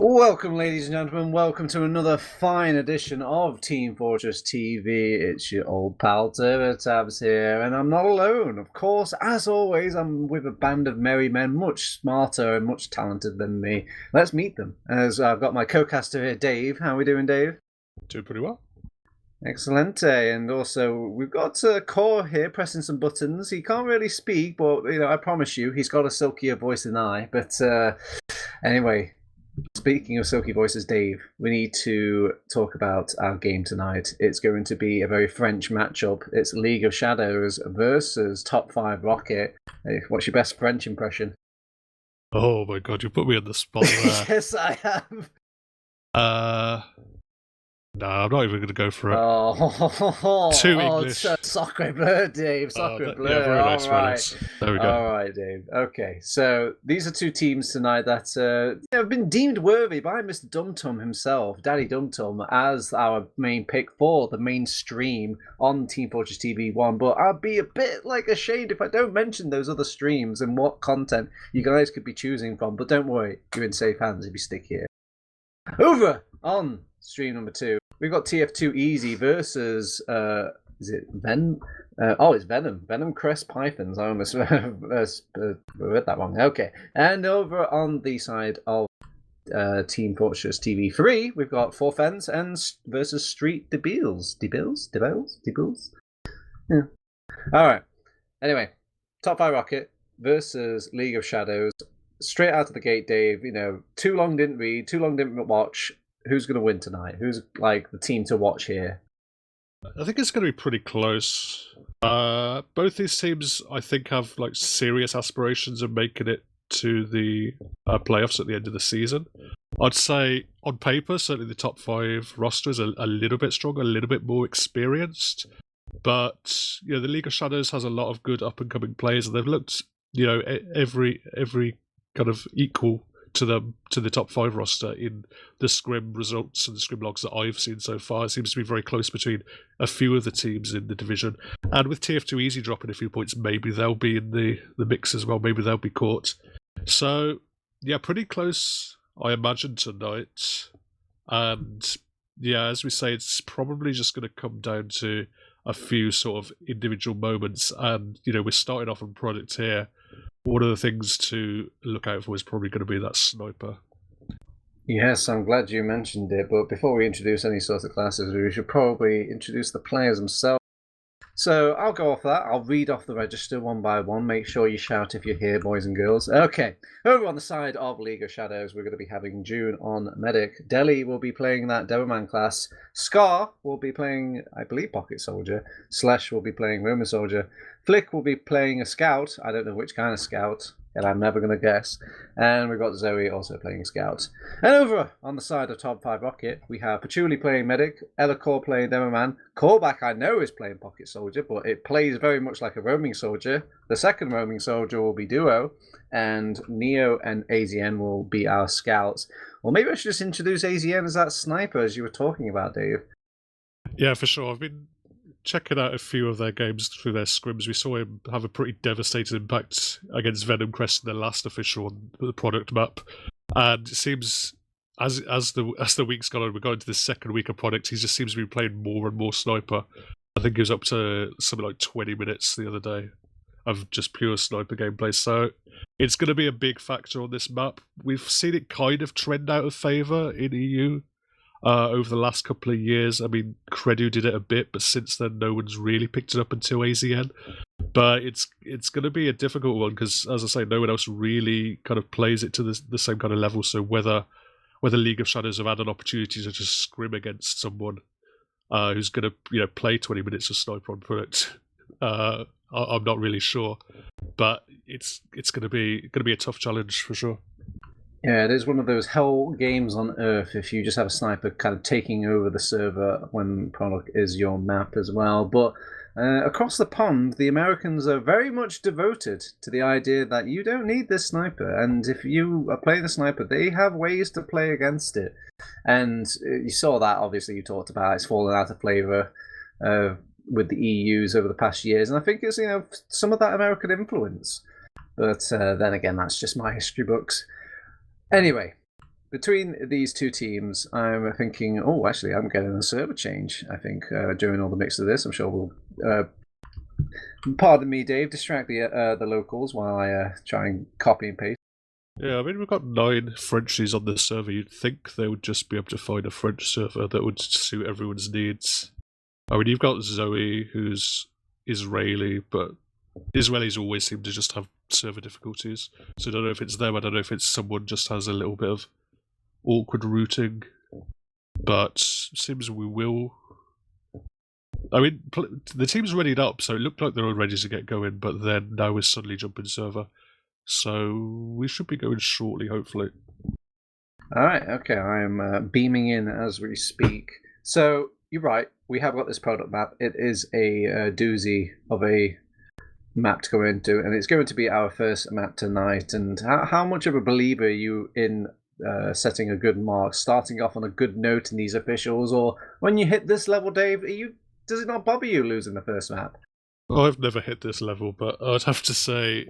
Welcome, ladies and gentlemen. Welcome to another fine edition of Team Fortress TV. It's your old pal TurboTabs here, and I'm not alone. Of course, as always, I'm with a band of merry men, much smarter and much talented than me. Let's meet them. As I've got my co-caster here, Dave. How are we doing, Dave? Doing pretty well. Excellent. And also, we've got Core here pressing some buttons. He can't really speak, but I promise you, he's got a silkier voice than I. But anyway. Speaking of silky voices, Dave, we need to talk about our game tonight. It's going to be a very French matchup. It's League of Shadows versus top5rocket. Hey, what's your best French impression? Oh my god, you put me on the spot there. Yes, I have. No, I'm not even going to go for it. Too English. Sacre bleu, Dave. Sacre bleu. Yeah, very nice. All right. There we go. All right, Dave. Okay, so these are two teams tonight that have been deemed worthy by Mr. Dumtum himself, Daddy Dumtum, as our main pick for the mainstream on Team Fortress TV 1. But I'll be a bit ashamed if I don't mention those other streams and what content you guys could be choosing from. But don't worry, you're in safe hands if you stick here. Over on stream number 2, we've got TF2 Easy versus is it Venom? It's Venom. Venom Crest Pythons. I almost read that wrong. Okay. And over on the side of Team Fortress TV 3, we've got Four Fens and versus Street Debills. Debills? Yeah. Alright. Anyway, top5rocket versus League of Shadows. Straight out of the gate, Dave, too long didn't read, too long didn't watch. Who's going to win tonight? Who's the team to watch here? I think it's going to be pretty close. Both these teams, I think, have serious aspirations of making it to the playoffs at the end of the season. I'd say, on paper, certainly the top 5 roster is a little bit stronger, a little bit more experienced. But the League of Shadows has a lot of good up-and-coming players, and they've looked, every kind of equal to the top 5 roster in the scrim results and the scrim logs that I've seen so far. It seems to be very close between a few of the teams in the division. And with TF2 Easy dropping a few points, maybe they'll be in the mix as well. Maybe they'll be caught. So, yeah, pretty close, I imagine, tonight. And, yeah, as we say, it's probably just going to come down to a few sort of individual moments. And, we're starting off on product here. One of the things to look out for is probably going to be that sniper. Yes, I'm glad you mentioned it, but before we introduce any sort of classes, we should probably introduce the players themselves. So I'll go off that. I'll read off the register one by one. Make sure you shout if you're here, boys and girls. Okay, over on the side of League of Shadows, we're going to be having June on Medic. Deli will be playing that Devilman class. Scar will be playing, I believe, Pocket Soldier. Slash will be playing Roman Soldier. Flick will be playing a Scout. I don't know which kind of Scout, and I'm never going to guess. And we've got Zoe also playing Scout. And over on the side of top5rocket, we have Patchouli playing Medic, Elacore playing Demoman. Callback, I know, is playing Pocket Soldier, but it plays very much like a roaming soldier. The second roaming soldier will be Duo, and Neo and AZN will be our Scouts. Well, maybe I should just introduce AZN as that sniper, as you were talking about, Dave. Yeah, for sure. I've been checking out a few of their games through their scrims. We saw him have a pretty devastating impact against Venom Crest in the last official on the product map. And it seems, as the week's gone on, we're going to the second week of product, he just seems to be playing more and more sniper. I think he was up to something like 20 minutes the other day of just pure sniper gameplay. So it's going to be a big factor on this map. We've seen it kind of trend out of favour in EU. Over the last couple of years. I mean, Credu did it a bit, but since then no one's really picked it up until AZN. But it's going to be a difficult one because, as I say, no one else really kind of plays it to the same kind of level. So whether League of Shadows have had an opportunity to just scrim against someone who's going to play 20 minutes of sniper on product, I'm not really sure. But it's going to be a tough challenge for sure. Yeah, it is one of those hell games on Earth if you just have a sniper kind of taking over the server when product is your map as well. But across the pond, the Americans are very much devoted to the idea that you don't need this sniper. And if you are playing the sniper, they have ways to play against it. And you saw that, obviously, you talked about it's fallen out of flavor with the EUs over the past years. And I think it's, some of that American influence. But then again, that's just my history books. Anyway, between these two teams, I'm thinking, oh, actually, I'm getting a server change. I think during all the mix of this, I'm sure we'll. Pardon me, Dave. Distract the locals while I try and copy and paste. Yeah, I mean, we've got 9 Frenchies on this server. You'd think they would just be able to find a French server that would suit everyone's needs. I mean, you've got Zoe, who's Israeli, but Israelis always seem to just have server difficulties. So I don't know if it's them, I don't know if it's someone just has a little bit of awkward routing. But seems we will. I mean, the team's readied up, so it looked like they're all ready to get going, but then now we're suddenly jumping server. So we should be going shortly, hopefully. All right, okay, I'm beaming in as we speak. So you're right, we have got this product map. It is a doozy of a map to go into, and it's going to be our first map tonight. And how much of a believer are you in setting a good mark, starting off on a good note in these officials, or when you hit this level, Dave, does it not bother you losing the first map? I've never hit this level, but I'd have to say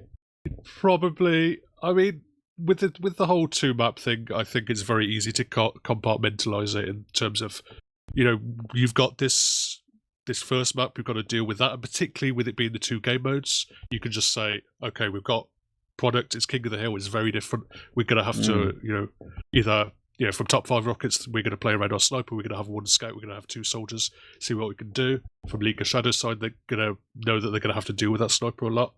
probably. I mean, with the whole 2-map thing, I think it's very easy to compartmentalize it in terms of, you've got this first map, you've got to deal with that, and particularly with it being the 2 game modes, you can just say, okay, we've got product, it's King of the Hill, it's very different. We're going to have to, either from top 5 rockets, we're going to play around our sniper, we're going to have 1 scout, we're going to have 2 soldiers, see what we can do. From League of Shadows side, they're going to know that they're going to have to deal with that sniper a lot.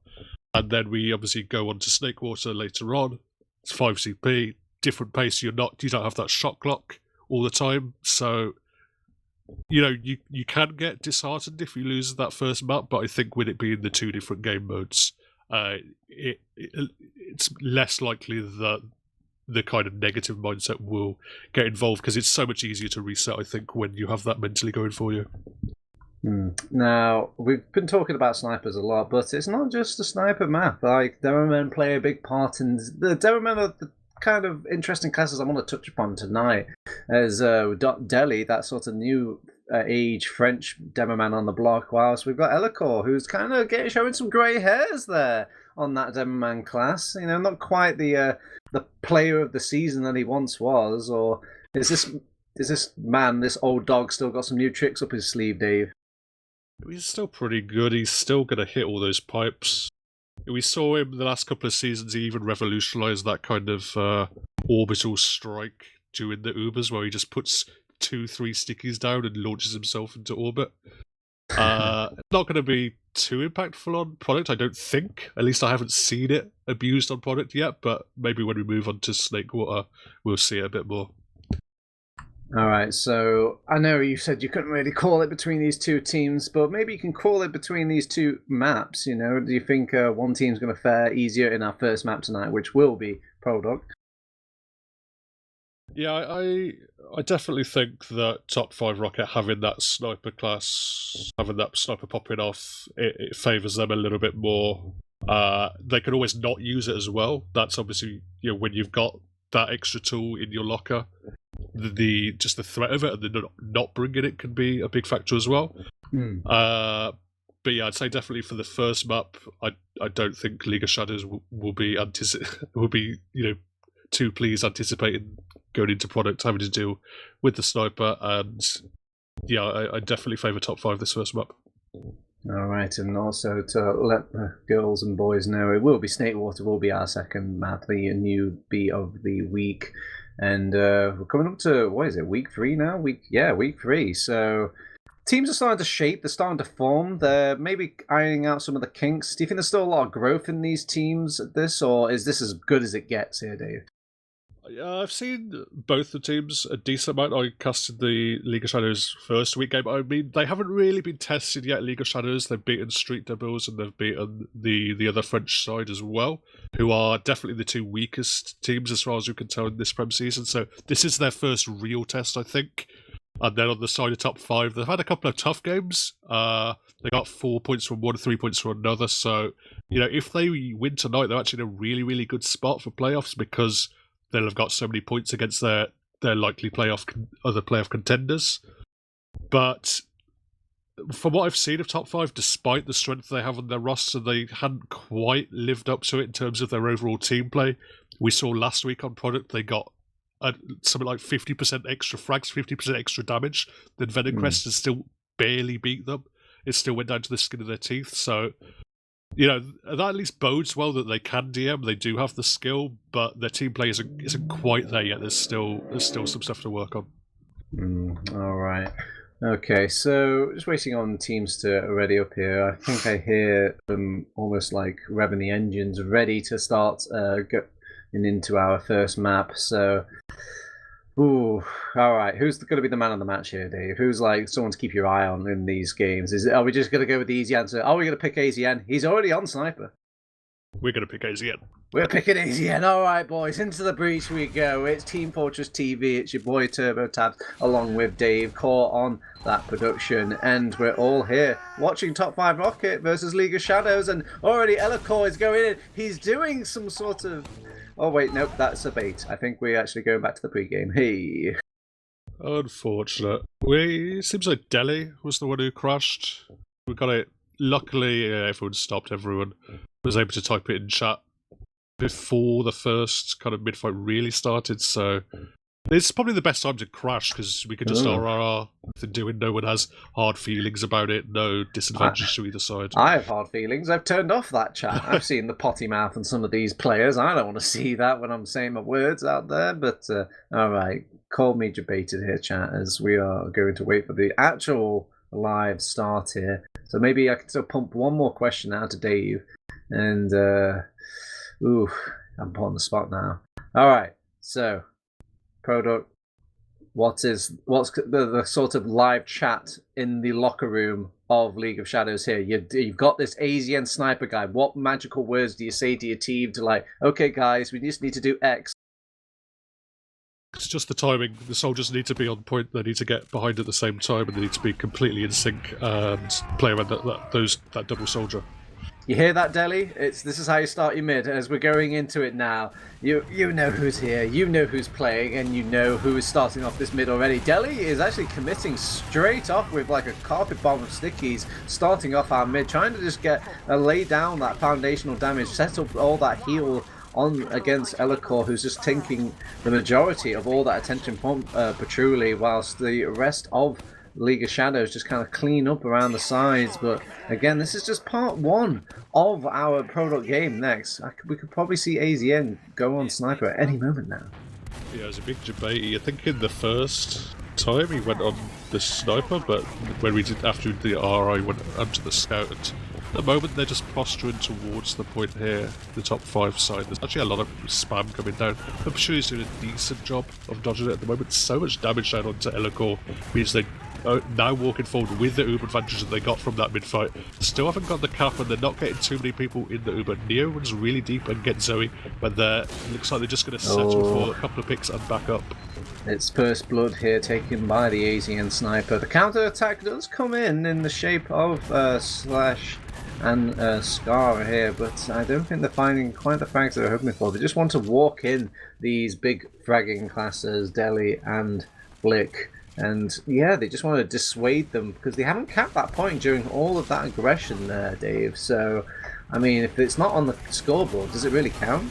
And then we obviously go on to Snakewater later on. It's 5 CP, different pace. You don't have that shot clock all the time. So, you can get disheartened if you lose that first map. But I think with it being the 2 different game modes, it's less likely that the kind of negative mindset will get involved, because it's so much easier to reset, I think, when you have that mentally going for you. Now, we've been talking about snipers a lot, but it's not just a sniper map. Like, Demomen play a big part in the Demomen are the kind of interesting classes I want to touch upon tonight. As Delhi, that sort of new age French Demoman on the block, whilst we've got Elikor, who's kind of showing some grey hairs there on that Demoman class. Not quite the player of the season that he once was. Or is this man, this old dog, still got some new tricks up his sleeve, Dave? He's still pretty good. He's still going to hit all those pipes. We saw him the last couple of seasons. He even revolutionised that kind of orbital strike during the Ubers, where he just puts 2-3 stickies down and launches himself into orbit. Not going to be too impactful on product, I don't think. At least I haven't seen it abused on product yet, but maybe when we move on to Snakewater, we'll see it a bit more. All right, so I know you said you couldn't really call it between these 2 teams, but maybe you can call it between these 2 maps. Do you think one team's going to fare easier in our first map tonight, which will be Product? Yeah, I definitely think that top 5 rocket having that sniper class, having that sniper popping off, it favours them a little bit more. They can always not use it as well. That's obviously when you've got that extra tool in your locker. Just the threat of it and the not bringing it can be a big factor as well. But yeah, I'd say definitely for the first map, I don't think League of Shadows will be too pleased anticipating going into product, having to deal with the sniper, and yeah, I definitely favour top 5 this first map. All right, and also to let the girls and boys know, it will be Snakewater will be our second map, the newbie of the week. And we're coming up to, what is it, week 3 now? Week 3. So teams are starting to shape, they're starting to form, they're maybe ironing out some of the kinks. Do you think there's still a lot of growth in these teams at this, or is this as good as it gets here, Dave? I've seen both the teams a decent amount. I casted the League of Shadows first week game. I mean, they haven't really been tested yet, League of Shadows. They've beaten Street Devils and they've beaten the other French side as well, who are definitely the 2 weakest teams as far as you can tell in this Prem season. So this is their first real test, I think. And then on the side of top 5, they've had a couple of tough games. They got 4 points from one, 3 points from another. So, if they win tonight, they're actually in a really, really good spot for playoffs, because they'll have got so many points against their likely other playoff contenders. But from what I've seen of top 5, despite the strength they have on their roster, they hadn't quite lived up to it in terms of their overall team play. We saw last week on product they got something like 50% extra frags, 50% extra damage, then Venom Crest has still barely beat them. It still went down to the skin of their teeth. So, that at least bodes well that they can DM. They do have the skill, but their team play isn't quite there yet. There's still some stuff to work on. All right. Okay, so just waiting on teams to ready up here. I think I hear them almost like revving the engines, ready to start going into our first map. So, all right. Who's going to be the man of the match here, Dave? Who's like someone to keep your eye on in these games? Are we just going to go with the easy answer? Are we going to pick AZN? He's already on Sniper. We're going to pick AZN. We're picking AZN. All right, boys. Into the breach we go. It's Team Fortress TV. It's your boy TurboTabs along with Dave Core on that production. And we're all here watching top5rocket versus League of Shadows. And already Elacor is going in. He's doing some sort of... Oh, wait. Nope. That's a bait. I think we're actually going back to the pregame. Hey. Unfortunate. It seems like Delhi was the one who crashed. We got it. Luckily, everyone stopped. Everyone was able to type it in chat before the first kind of mid-fight really started, so it's probably the best time to crash because we can just do it. No one has hard feelings about it, no disadvantage to either side. I have hard feelings. I've turned off that chat. I've seen the potty mouth on some of these players. I don't want to see that when I'm saying my words out there, but all right, call me debated here, chat, as we are going to wait for the actual live start here. So maybe I can still pump one more question out to Dave, and I'm put on the spot now. All right, so product. What's the sort of live chat in the locker room of League of Shadows here? You've got this AZN sniper guy. What magical words do you say to your team to like, okay, guys, we just need to do X? It's just the timing. The soldiers need to be on point. They need to get behind at the same time, and they need to be completely in sync and play around that double soldier. You hear that, Delhi? This is how you start your mid. As we're going into it now, you know who's here, you know who's playing, and you know who is starting off this mid already. Delhi is actually committing straight off with like a carpet bomb of stickies, starting off our mid, trying to just lay down that foundational damage, set up all that heal on against Elacor, who's just taking the majority of all that attention from Patchouli, whilst the rest of League of Shadows just kind of clean up around the sides. But again, this is just part one of our product game. Next, we could probably see AZN go on Sniper at any moment now. Yeah, it was a big debate. I think in the first time he went on the Sniper, but when we did after the RI went onto the Scout. And at the moment they're just posturing towards the point here, the top 5 side. There's actually a lot of spam coming down. I'm sure he's doing a decent job of dodging it at the moment. So much damage down onto Elacor means they now walking forward with the Uber advantage that they got from that mid-fight. Still haven't got the cap, and they're not getting too many people in the Uber. Neo runs really deep and gets Zoe, but it looks like they're just going to settle for a couple of picks and back up. It's First Blood here, taken by the AZN Sniper. The counter-attack does come in the shape of Slash and Scar here, but I don't think they're finding quite the frags they're hoping for. They just want to walk in these big fragging classes, Delhi and Blick. And yeah, they just want to dissuade them because they haven't capped that point during all of that aggression there, Dave. So, I mean, if it's not on the scoreboard, does it really count?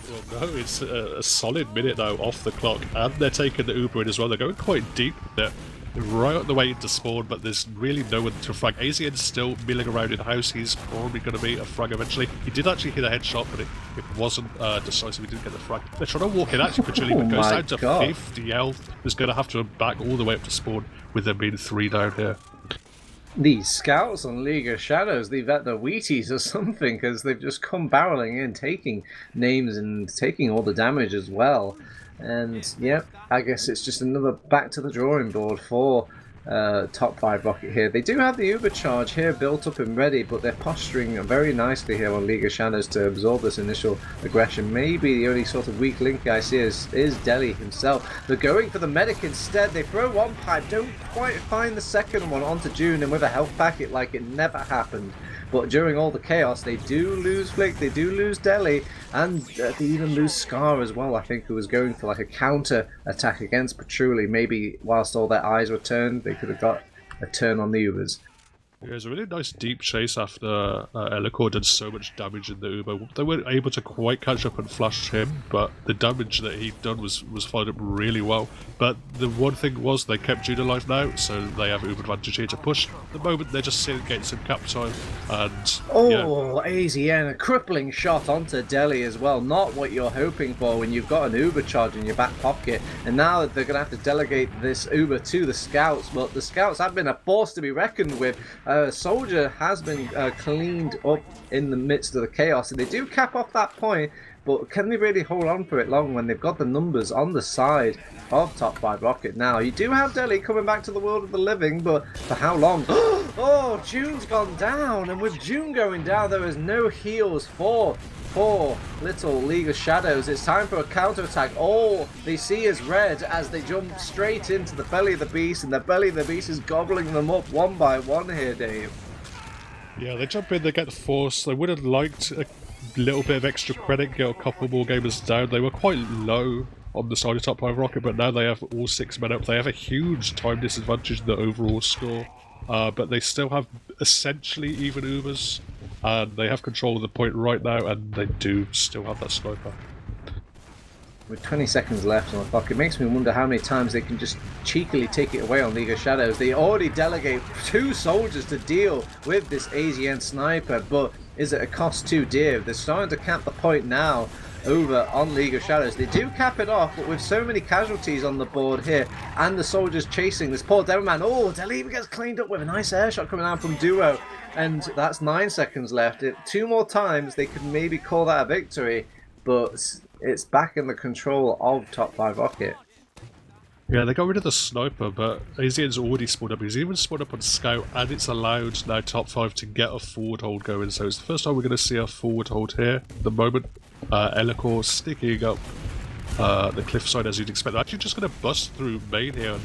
Well, no, it's a solid minute now off the clock, and they're taking the Uber in as well. They're going quite deep. They're right on the way into spawn, but there's really no one to frag. AZN's still milling around in house. He's probably going to be a frag eventually. He did actually hit a headshot, but it wasn't decisive. He didn't get the frag. They're trying to walk in actually, Patchouli, but goes down to 50 health. He's going to have to back all the way up to spawn with there being 3 down here. These scouts on League of Shadows, they've got the Wheaties or something, because they've just come barreling in, taking names and taking all the damage as well. And yep, I guess it's just another back to the drawing board for top5rocket here. They do have the Uber charge here built up and ready, but they're posturing very nicely here on League of Shadows to absorb this initial aggression. Maybe the only sort of weak link I see is Delhi himself. They're going for the medic instead. They throw one pipe, don't quite find the second one onto June, and with a health packet like it never happened. But during all the chaos, they do lose Flick, they do lose Delhi, and they even lose Scar as well, I think, who was going for like a counter attack against Patchouli. Maybe whilst all their eyes were turned, they could have got a turn on the Ubers. It was a really nice deep chase after Elikor did so much damage in the Uber. They weren't able to quite catch up and flush him, but the damage that he'd done was followed up really well. But the one thing was they kept June alive now, so they have Uber advantage here to push. At the moment they're just getting some cap time, and AZN, a crippling shot onto Delhi as well. Not what you're hoping for when you've got an Uber charge in your back pocket, and now they're going to have to delegate this Uber to the scouts. But the scouts have been a force to be reckoned with. Soldier has been cleaned up in the midst of the chaos, and they do cap off that point, but can they really hold on for it long when they've got the numbers on the side of top 5 Rocket now? You do have Delhi coming back to the world of the living, but for how long? Oh, June's gone down, and with June going down, there is no heals for poor little League of Shadows. It's time for a counterattack. All they see is red as they jump straight into the belly of the beast, and the belly of the beast is gobbling them up one by one here, Dave. Yeah, they jump in, they get the force. They would have liked a little bit of extra credit, get a couple more gamers down. They were quite low on the side of top 5 Rocket, but now they have all 6 men up. They have a huge time disadvantage in the overall score, but they still have essentially even Ubers, and they have control of the point right now, and they do still have that sniper. With 20 seconds left on the clock, it makes me wonder how many times they can just cheekily take it away on League of Shadows. They already delegate 2 soldiers to deal with this AZN sniper, but is it a cost too dear? They're starting to cap the point now over on League of Shadows. They do cap it off, but with so many casualties on the board here, and the soldiers chasing this poor Devilman. Oh, Delhi gets cleaned up with a nice air shot coming out from Duo, and that's 9 seconds left. 2 more times, they could maybe call that a victory, but it's back in the control of top 5 Rocket. Yeah, they got rid of the sniper, but AZN's already spawned up. He's even spawned up on scout, and it's allowed now top 5 to get a forward hold going. So it's the first time we're going to see a forward hold here. At the moment, Elikor sticking up the cliffside as you'd expect. They're actually just going to bust through main here and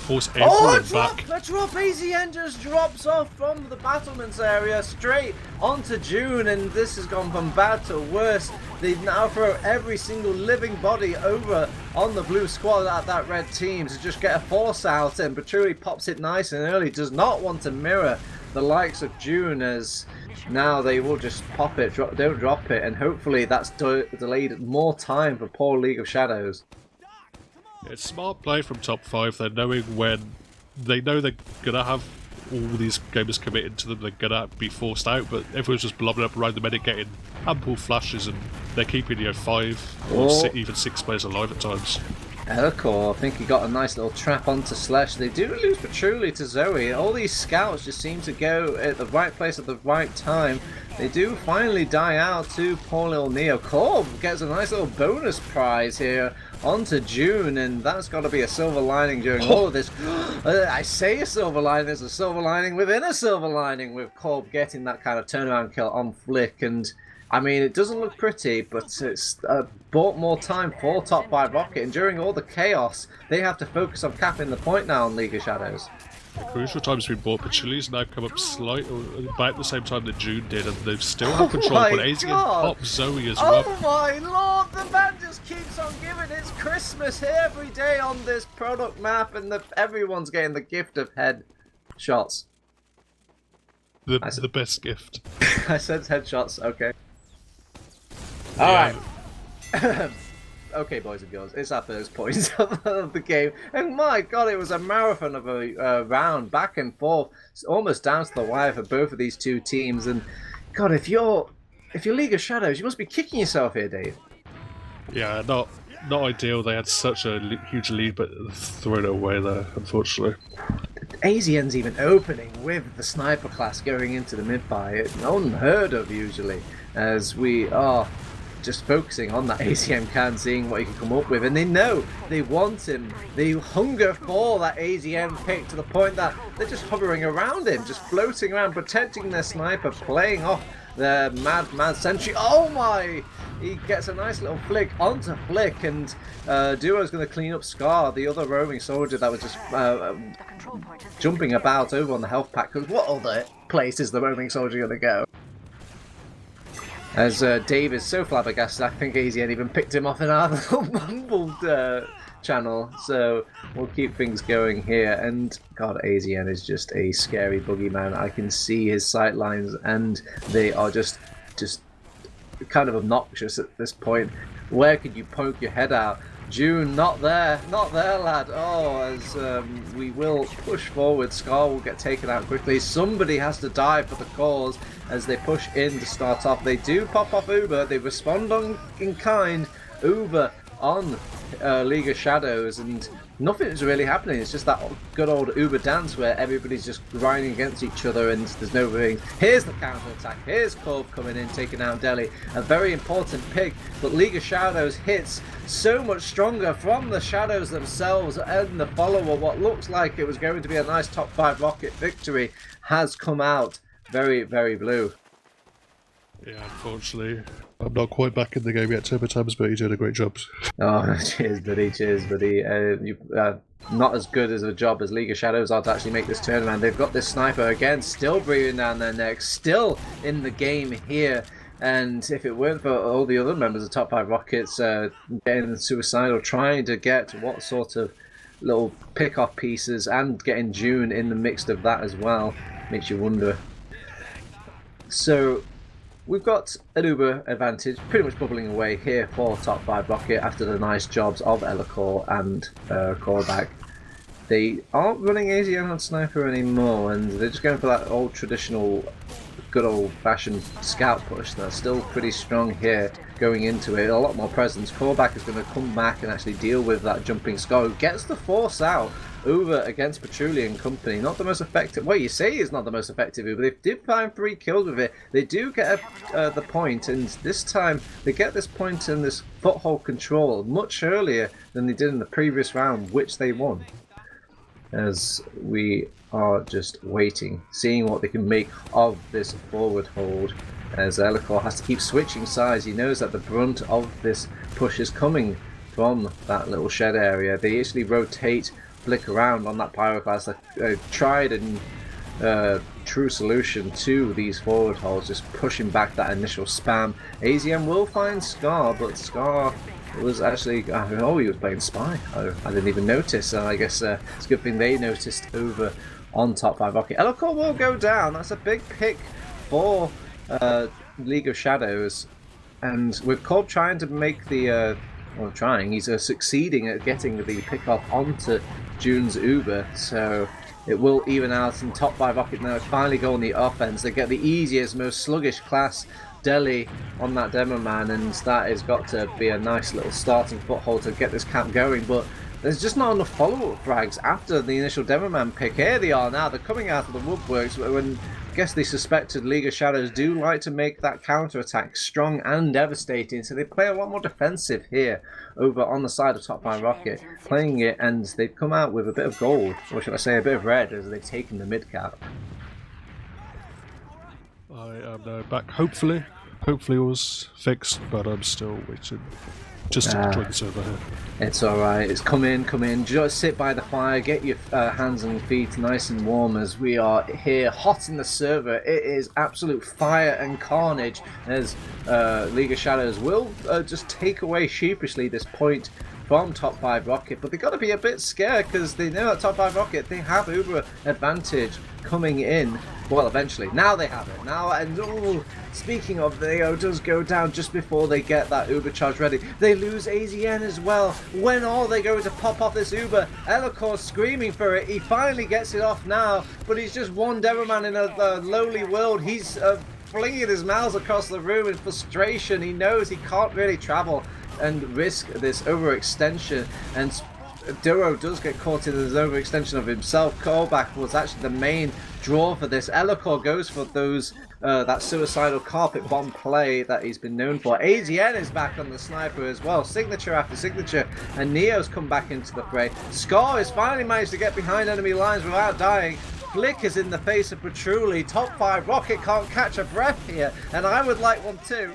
force everyone back. The drop! AZN just drops off from the battlements area straight onto June, and this has gone from bad to worse. They now throw every single living body over on the blue squad at that red team to just get a force out, and Patchouli pops it nice and early. Does not want to mirror the likes of June, as now they will just pop it, don't drop it, and hopefully that's delayed more time for poor League of Shadows. It's smart play from top 5. They're knowing when they know they're gonna have all these gamers committed to them, they're gonna be forced out, but everyone's just blobbing up around the medic, getting ample flashes, and they're keeping 5 or even 6 players alive at times. Elikor, I think he got a nice little trap onto Slash. They do lose Patchouli to Zoe. All these scouts just seem to go at the right place at the right time. They do finally die out to poor little Neo. Corb gets a nice little bonus prize here onto June, and that's got to be a silver lining during all of this. I say a silver lining, there's a silver lining within a silver lining with Corb getting that kind of turnaround kill on Flick, and I mean, it doesn't look pretty, but it's bought more time for top 5 Rocket, and during all the chaos, they have to focus on capping the point now on League of Shadows. The crucial time's been bought. Patchouli's now come up slightly about the same time that June did, and they've still have control. But AZN pop Zoe as well. Oh my lord, the man just keeps on giving. It's Christmas every day on this product map, and everyone's getting the gift of head shots. The best gift. I said headshots, okay. Alright. Okay, boys and girls, it's our first point of the game, and my god, it was a marathon of a round, back and forth, almost down to the wire for both of these two teams. And god, if you're League of Shadows, you must be kicking yourself here, Dave. Yeah, not ideal. They had such a huge lead, but thrown it away there, unfortunately. AZN's even opening with the sniper class going into the mid-fire, unheard of usually, as we are just focusing on that AZM can, seeing what he can come up with, and they know they want him. They hunger for that AZM pick to the point that they're just hovering around him, just floating around, protecting their sniper, playing off their mad sentry. Oh my! He gets a nice little flick onto Flick, and Duo's going to clean up Scar, the other roaming soldier that was just jumping about over on the health pack, because what other place is the roaming soldier going to go? As Dave is so flabbergasted, I think AZN even picked him off in our little mumbled channel. So we'll keep things going here. And God, AZN is just a scary boogeyman. I can see his sight lines, and they are just kind of obnoxious at this point. Where could you poke your head out? June, not there, lad. Oh, as we will push forward. Scar will get taken out quickly. Somebody has to die for the cause as they push in to start off. They do pop off Uber. They respond in kind. Uber on League of Shadows, and nothing's really happening. It's just that good old Uber dance where everybody's just grinding against each other and there's no ring. Here's the counter attack. Here's Corv coming in, taking out Delhi. A very important pick, but League of Shadows hits so much stronger from the Shadows themselves, and the follower, what looks like it was going to be a nice top 5 rocket victory, has come out very, very blue. Yeah, unfortunately, I'm not quite back in the game yet, TurboTabs, but you did a great job. Oh, cheers, buddy. Cheers, buddy. You not as good as a job as League of Shadows are to actually make this turnaround. They've got this sniper again, still breathing down their necks, still in the game here. And if it weren't for all the other members of Top 5 Rockets getting suicidal, trying to get what sort of little pick-off pieces and getting June in the mix of that as well, makes you wonder. So we've got an Uber advantage pretty much bubbling away here for Top 5 Rocket after the nice jobs of Elacor and Korvac. They aren't running AZN on Sniper anymore, and they're just going for that old traditional, good old-fashioned scout push that's still pretty strong here going into it. A lot more presence. Korvac is going to come back and actually deal with that jumping Scar, who gets the force out. Uber against Patchouli and company, not the most effective. Well, you say it's not the most effective Uber. They did find 3 kills with it. They do get the point, and this time they get this point and this foothold control much earlier than they did in the previous round, which they won. As we are just waiting, seeing what they can make of this forward hold. As Elacor has to keep switching sides. He knows that the brunt of this push is coming from that little shed area. They actually rotate, flick around on that pyroclast. A tried and true solution to these forward holds, just pushing back that initial spam. AZM will find Scar, but Scar was actually, oh, he was playing Spy. I didn't even notice. I guess it's a good thing they noticed over on Top 5 Rocket. Elacor will go down. That's a big pick for League of Shadows. And with Corb trying to make the he's succeeding at getting the pick-off onto June's Uber, so it will even out, and Top 5 Rocket now finally go on the offense. They get the easiest, most sluggish class, Delhi, on that demo man, and that has got to be a nice little starting foothold to get this camp going, but there's just not enough follow-up frags after the initial demo man pick. Here they are now, they're coming out of the woodworks, when I guess the suspected League of Shadows do like to make that counter-attack strong and devastating, so they play a lot more defensive here over on the side of Top 5 Rocket, playing it, and they've come out with a bit of gold, or should I say a bit of red, as they've taken the mid-cap. I am now back, hopefully it was fixed, but I'm still waiting. Just to join the server here. It's alright, it's come in, just sit by the fire, get your hands and feet nice and warm as we are here hot in the server. It is absolute fire and carnage as League of Shadows will just take away sheepishly this point from Top 5 Rocket, but they got to be a bit scared because they know that Top 5 Rocket, they have Uber advantage coming in. Well, eventually. Now they have it. Now, and oh, speaking of, Theo does go down just before they get that Uber charge ready. They lose AZN as well. When are they going to pop off this Uber? Elacor screaming for it. He finally gets it off now, but he's just one Demoman in a lowly world. He's flinging his mouths across the room in frustration. He knows he can't really travel and risk this overextension, and Duro does get caught in this overextension of himself. Callback was actually the main draw for this. Elacor goes for those that suicidal carpet bomb play that he's been known for. AZN is back on the sniper as well, signature after signature, and Neo's come back into the fray. Scar has finally managed to get behind enemy lines without dying. Flick is in the face of Patchouli. Top 5 Rocket can't catch a breath here, and I would like one too.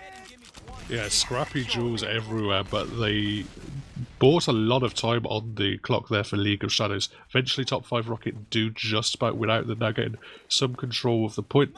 Yeah, scrappy duels everywhere, but they bought a lot of time on the clock there for League of Shadows. Eventually Top 5 Rocket do just about win out. They're now getting some control of the point.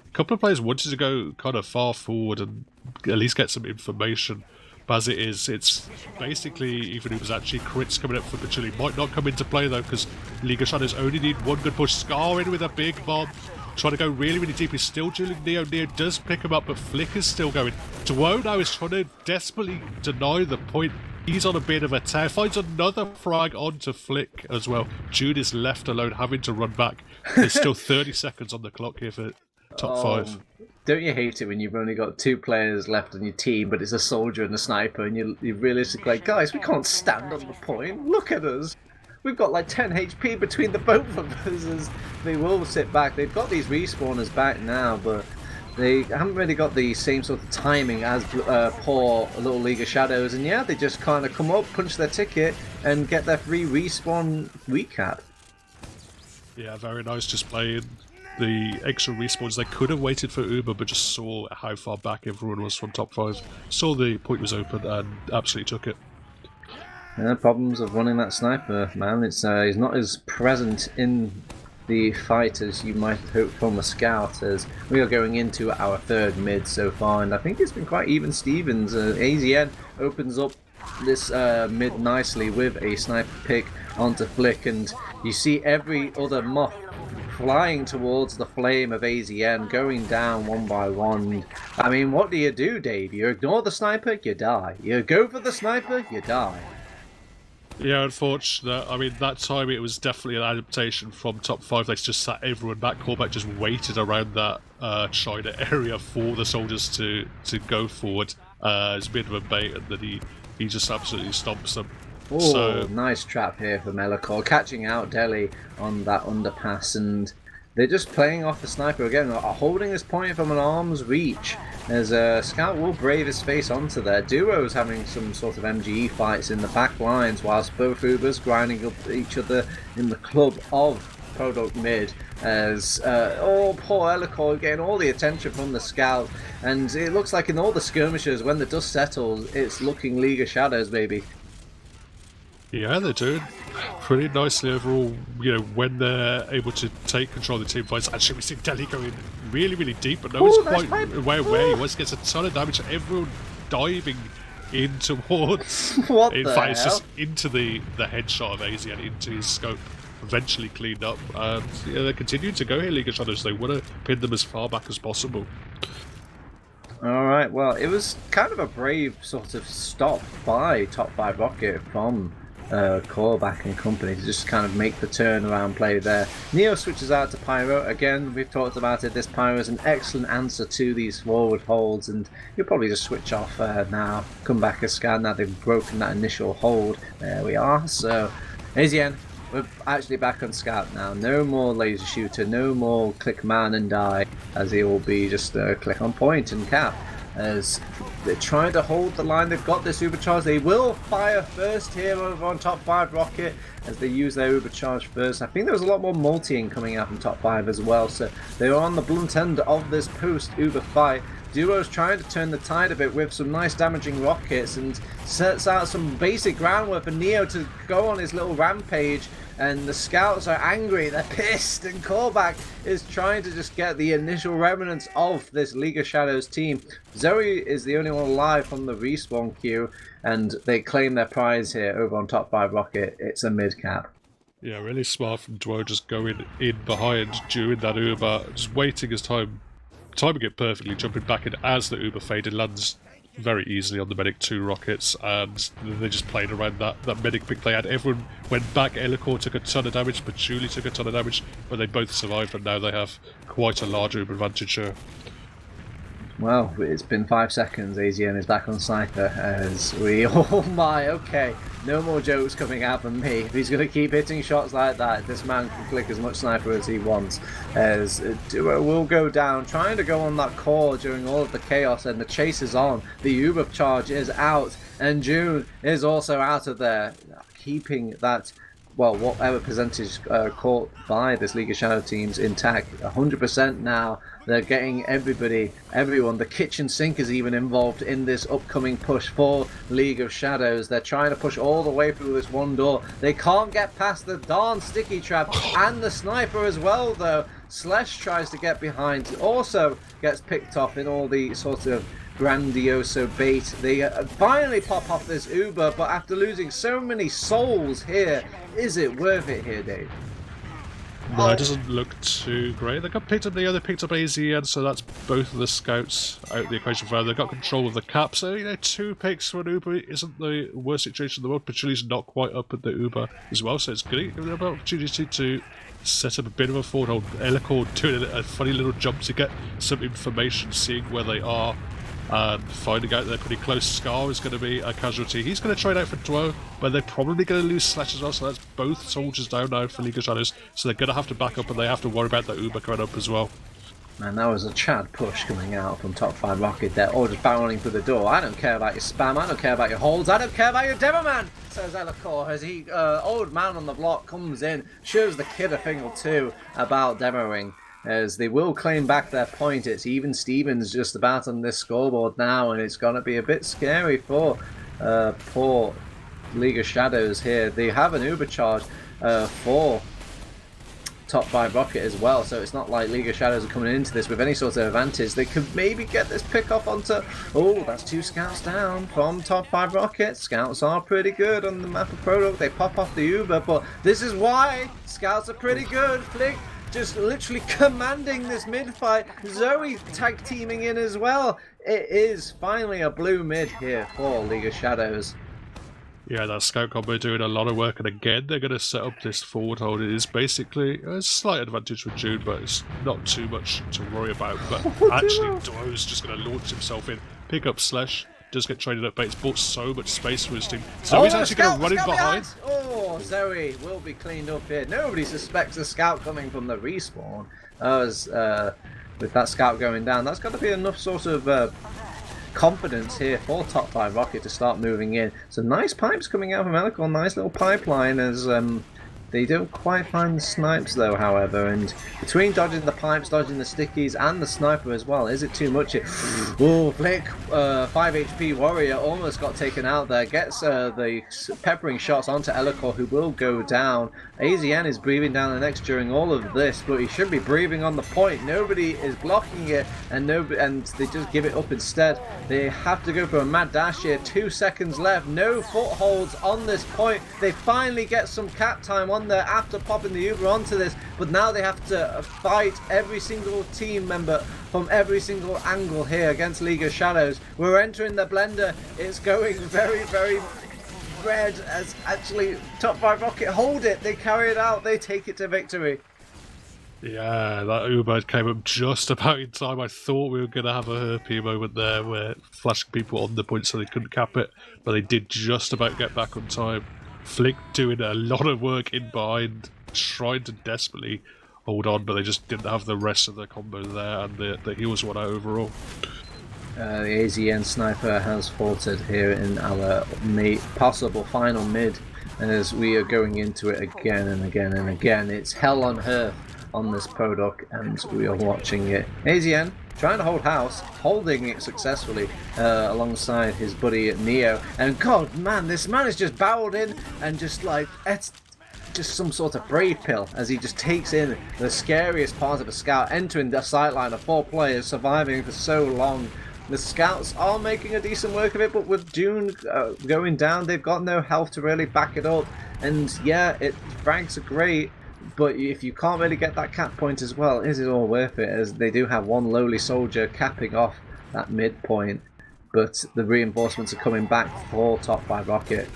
A couple of players wanted to go kind of far forward and at least get some information. But as it is, it's basically even if it was actually crits coming up for Patchouli. Might not come into play though, because League of Shadows only need one good push. Scar in with a big bomb. Trying to go really, really deep. He's still dueling Neo. Neo does pick him up, but Flick is still going. Duo now is trying to desperately deny the point. He's on a bit of a tear. Finds another frag onto Flick as well. Jude is left alone, having to run back. There's still 30 seconds on the clock here for top 5. Don't you hate it when you've only got 2 players left on your team, but it's a soldier and a sniper, and you're realistically like, guys, we can't stand on the point. Look at us. We've got like 10 HP between the both of us as they will sit back. They've got these respawners back now, but they haven't really got the same sort of timing as poor little League of Shadows. And yeah, they just kind of come up, punch their ticket, and get their free respawn recap. Yeah, very nice. Just playing the extra respawns. They could have waited for Uber, but just saw how far back everyone was from top 5. Saw the point was open and absolutely took it. Yeah, problems of running that sniper, man. It's he's not as present in the fight as you might hope from a scout, as we are going into our 3rd mid so far, and I think it's been quite even Stevens. AZN opens up this mid nicely with a sniper pick onto Flick, and you see every other moth flying towards the flame of AZN, going down one by one. I mean, what do you do, Dave? You ignore the sniper, you die. You go for the sniper, you die. Yeah, unfortunate. I mean, that time it was definitely an adaptation from top 5. They just sat everyone back. Callback just waited around that China area for the soldiers to go forward. It's a bit of a bait, and then he just absolutely stomps them. Oh, so nice trap here for Melikor, catching out Delhi on that underpass, and they're just playing off the sniper again, holding this point from an arm's reach, as Scout will brave his face onto there. Duo's having some sort of MGE fights in the back lines, whilst both Ubers grinding up each other in the club of Product Mid, as poor Elikor getting all the attention from the Scout, and it looks like in all the skirmishes, when the dust settles, it's looking League of Shadows, baby. yeah, they're doing pretty nicely overall. You know, when they're able to take control of the team fights. Actually, we see Delhi going really, really deep, but no one's quite aware where he was. Gets a ton of damage. Everyone diving in towards. What in the fact, it's hell? just into the headshot of AZ and into his scope. Eventually cleaned up, and yeah, they're continuing to go here, League of Shadows. They want to pin them as far back as possible. Alright, well, it was kind of a brave sort of stop by top5rocket from Callback and company to just kind of make the turnaround play there. Neo switches out to Pyro. Again, we've talked about it, this Pyro is an excellent answer to these forward holds, and you'll probably just switch off now, come back a scan. Now they've broken that initial hold. There we are. So AZN, we're actually back on Scout now. No more laser shooter, no more click man and die, as he will be just click on point and cap. As they're trying to hold the line, they've got this Ubercharge. They will fire first here over on top5rocket as they use their Ubercharge first. I think there was a lot more multi-ing coming out from top 5 as well, so they are on the blunt end of this post-Uber fight. Duo's trying to turn the tide a bit with some nice damaging rockets and sets out some basic groundwork for Neo to go on his little rampage, and the scouts are angry, they're pissed, and Callback is trying to just get the initial remnants of this League of Shadows team. Zoe is the only one alive from the respawn queue, and they claim their prize here over on top5rocket. It's a mid cap. Yeah, really smart from Duo, just going in behind during that Uber, just waiting his time, timing it perfectly, jumping back in as the Uber faded, lands very easily on the Medic 2 rockets, and they just played around that Medic pick they had. Everyone went back. Elikor took a ton of damage, Patchouli took a ton of damage, but they both survived, and now they have quite a large Uber advantage here. Well, it's been 5 seconds. AZN is back on Sniper as we... Oh my, okay. No more jokes coming out from me. If he's going to keep hitting shots like that, this man can click as much Sniper as he wants. As Duo will go down, trying to go on that core during all of the chaos, and the chase is on. The Uber charge is out, and June is also out of there. Keeping that... well, whatever percentage caught by this League of Shadow teams intact, 100% now. They're getting everyone. The kitchen sink is even involved in this upcoming push for League of Shadows. They're trying to push all the way through this one door. They can't get past the darn sticky trap and the sniper as well, though. Slash tries to get behind, also gets picked off in all the sort of grandioso bait. They finally pop off this Uber, but after losing so many souls here, is it worth it here, Dave? No, it doesn't look too great. They got picked up they picked up AZN, so that's both of the scouts out of the equation for them. They've got control of the cap, so 2 picks for an Uber isn't the worst situation in the world. But Chile's not quite up at the Uber as well, so it's good. Give them an opportunity to set up a bit of a foothold. Elikor doing a funny little jump to get some information, seeing where they are, and finding out they're pretty close. Scar is going to be a casualty. He's going to trade out for Dwo, but they're probably going to lose Slash as well, so that's both soldiers down now for League of Shadows, so they're going to have to back up, and they have to worry about the Uber coming up as well. Man, that was a Chad push coming out from top 5 Rocket there, all just barreling through the door. I don't care about your spam, I don't care about your holds, I don't care about your Demoman, says Elikor as he, old man on the block, comes in, shows the kid a thing or two about demoing, as they will claim back their point. It's even Stevens just about on this scoreboard now, and it's going to be a bit scary for poor League of Shadows here. They have an Uber charge for top 5 Rocket as well, so it's not like League of Shadows are coming into this with any sort of advantage. They could maybe get this pick off onto... Oh, that's 2 scouts down from top 5 Rocket. Scouts are pretty good on the map of Product. They pop off the Uber, but this is why scouts are pretty good. Flick just literally commanding this mid fight. Zoe tag teaming in as well. It is finally a blue mid here for League of Shadows. Yeah, that scout combo doing a lot of work, and again they're going to set up this forward hold. It is basically a slight advantage for June, but it's not too much to worry about. But actually, Dwo's just going to launch himself in, pick up Slash, does get traded up, but it's bought so much space for his team. Zoe's actually going to run in behind. Oh, Zoe will be cleaned up here. Nobody suspects a scout coming from the respawn. With that scout going down, that's got to be enough sort of confidence here for top 5 Rocket to start moving in. Some nice pipes coming out from Elikor, nice little pipeline as they don't quite find the snipes though, however, and between dodging the pipes, dodging the stickies and the sniper as well, is it too much? Oh, Flick, 5 HP warrior almost got taken out there, gets the peppering shots onto Elikor, who will go down. AZN is breathing down the necks during all of this, but he should be breathing on the point. Nobody is blocking it, and they just give it up instead. They have to go for a mad dash here. 2 seconds left, no footholds on this point. They finally get some cap time on there after popping the Uber onto this, but now they have to fight every single team member from every single angle here against League of Shadows. We're entering the blender. It's going very, very red as actually top 5 Rocket hold it. They carry it out. They take it to victory. Yeah, that Uber came up just about in time. I thought we were going to have a herpy moment there where flashing people on the point so they couldn't cap it, but they did just about get back on time. Flick doing a lot of work in behind, trying to desperately hold on, but they just didn't have the rest of the combo there, and the heals won out overall. The AZN sniper has faltered here in our possible final mid, and as we are going into it again and again and again, it's hell on earth on this product, and we are watching it. AZN trying to hold house, holding it successfully alongside his buddy Neo, and god man, this man is just barreled in and just like it's just some sort of brave pill as he just takes in the scariest part of a scout, entering the sightline of 4 players, surviving for so long. The scouts are making a decent work of it, but with June going down, they've got no health to really back it up. And yeah, frags are great, but if you can't really get that cap point as well, is it all worth it? As they do have one lowly soldier capping off that midpoint, but the reinforcements are coming back for top 5 Rocket.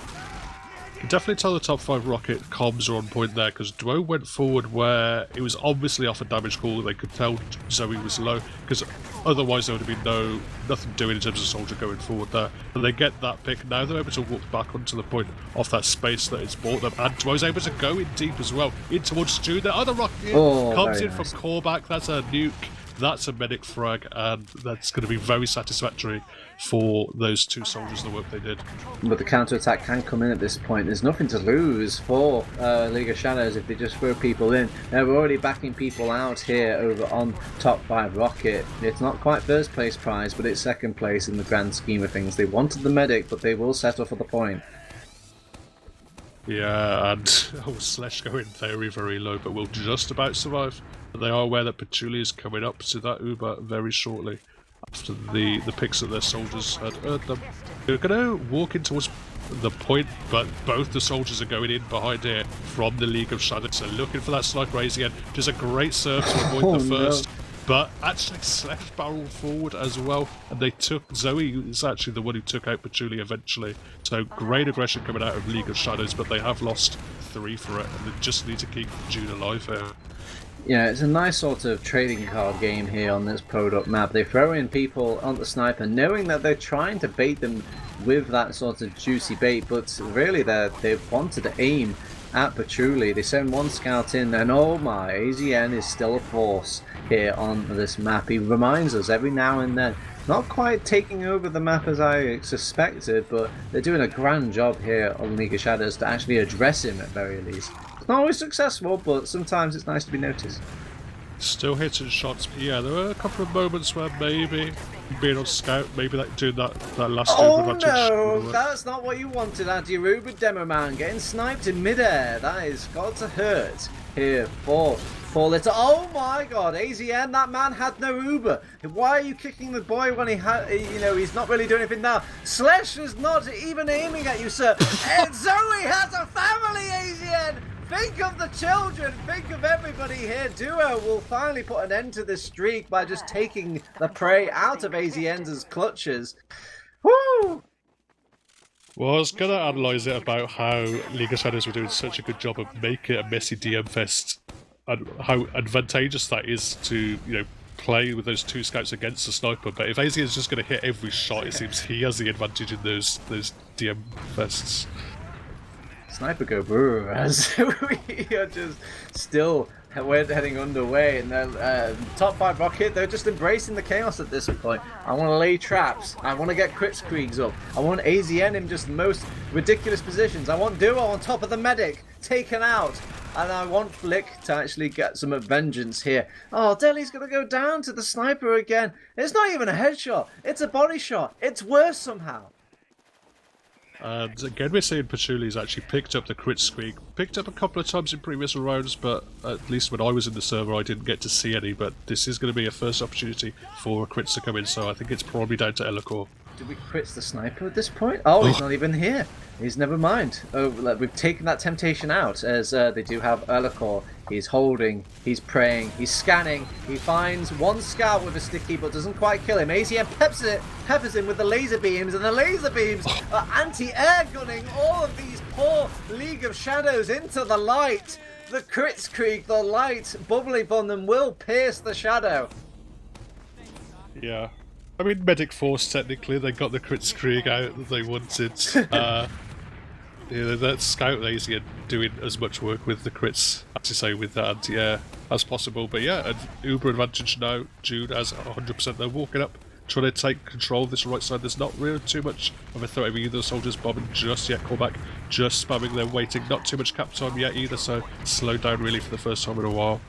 You can definitely tell the top 5 Rocket comms are on point there, because Dwo went forward where it was obviously off a damage call. They could tell Zoe was low, because otherwise there would have been nothing doing in terms of soldier going forward there. But they get that pick. Now they're able to walk back onto the point off that space that it's bought them, and Dwo's able to go in deep as well, in towards Stu. The other Rocket comes in from callback. That's a nuke. That's a medic frag, and that's going to be very satisfactory for those 2 soldiers, the work they did. But the counter-attack can come in at this point. There's nothing to lose for League of Shadows if they just throw people in. They're already backing people out here over on top 5 Rocket. It's not quite first place prize, but it's second place in the grand scheme of things. They wanted the medic, but they will settle for the point. Yeah, and Slash going very, very low, but will just about survive. But they are aware that Patchouli is coming up to that Uber very shortly after the picks that their soldiers had earned them. They're going to walk in towards the point, but both the soldiers are going in behind here from the League of Shadows. So looking for that sniper again, which is a great serve to avoid the first. No. But actually Slash barreled forward as well, and they took... Zoe is actually the one who took out Patchouli eventually. So great aggression coming out of League of Shadows, but they have lost 3 for it, and they just need to keep June alive here. Yeah, it's a nice sort of trading card game here on this product map. They throw in people on the sniper, knowing that they're trying to bait them with that sort of juicy bait, but really they wanted to aim at Patchouli. They send one scout in, and oh my, AZN is still a force here on this map. He reminds us every now and then. Not quite taking over the map as I suspected, but they're doing a grand job here on League of Shadows to actually address him at very least. It's not always successful, but sometimes it's nice to be noticed. Still hitting shots, but yeah, there were a couple of moments where maybe being on scout, maybe that doing that last advantage. Oh no, that's not what you wanted, anti-Ruber Demo Man, getting sniped in midair. That is got to hurt here for Little. Oh my god, AZN, that man had no Uber. Why are you kicking the boy when he had, he's not really doing anything now? Slash is not even aiming at you, sir. And Zoe has a family, AZN. Think of the children, think of everybody here. Duo will finally put an end to this streak by just taking the prey out of AZN's clutches. Woo! Well, I was going to analyse it about how League of Shadows were doing such a good job of making it a messy DM fest, and how advantageous that is to, play with those 2 scouts against the sniper. But if AZ is just going to hit every shot, it seems he has the advantage in those DM fests. Sniper go brr as we are just still heading underway, and then top 5 rocket, they're just embracing the chaos at this point. I want to lay traps, I want to get Kritzkriegs up, I want AZN in just the most ridiculous positions, I want Duo on top of the medic taken out, and I want Flick to actually get some vengeance here. Oh, Deli's gonna go down to the sniper again. It's not even a headshot, it's a body shot. It's worse somehow. And again, we're seeing Patchouli's actually picked up the crit squeak. Picked up a couple of times in previous rounds, but at least when I was in the server, I didn't get to see any. But this is going to be a first opportunity for crits to come in, so I think it's probably down to Elacor. Did we crits the sniper at this point? Oh, he's not even here. He's never mind. Oh, we've taken that temptation out, as they do have Elacor. He's holding, he's praying, he's scanning. He finds one scout with a sticky, but doesn't quite kill him. AZM peppers him with the laser beams, and the laser beams are anti-air gunning all of these poor League of Shadows into the light. The Kritzkrieg, the light bubbling from them, will pierce the shadow. Yeah. I mean, Medic Force, technically, they got the Kritzkrieg out that they wanted. That scout lazy and doing as much work with the crits, as you say, with that anti-air as possible. But yeah, an uber advantage now. June has 100%. They're walking up, trying to take control of this right side. There's not really too much of a threat of either. Soldiers bombing just yet. Callback just spamming. They're waiting. Not too much cap time yet either. So slow down really for the first time in a while.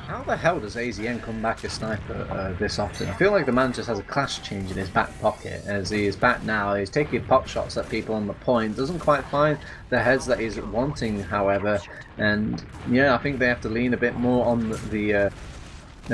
How the hell does AZN come back a sniper this often? I feel like the man just has a class change in his back pocket as he is back now. He's taking pot shots at people on the point. Doesn't quite find the heads that he's wanting, however. And yeah, I think they have to lean a bit more on the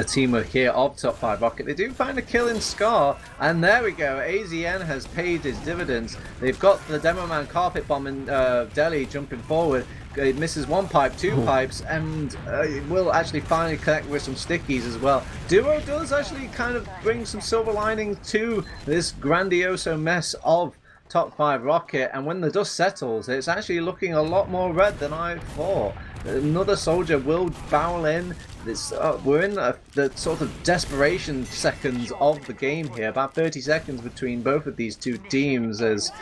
teamwork here of top 5 rocket. They do find a kill in Scar, and there we go. AZN has paid his dividends. They've got the Demo Man carpet bombing Deli jumping forward. It misses 1 pipe, 2 pipes, and it will actually finally connect with some stickies as well. Duo does actually kind of bring some silver lining to this grandioso mess of top 5 rocket, and when the dust settles, it's actually looking a lot more red than I thought. Another soldier will barrel in. We're in the sort of desperation seconds of the game here, about 30 seconds between both of these two teams, as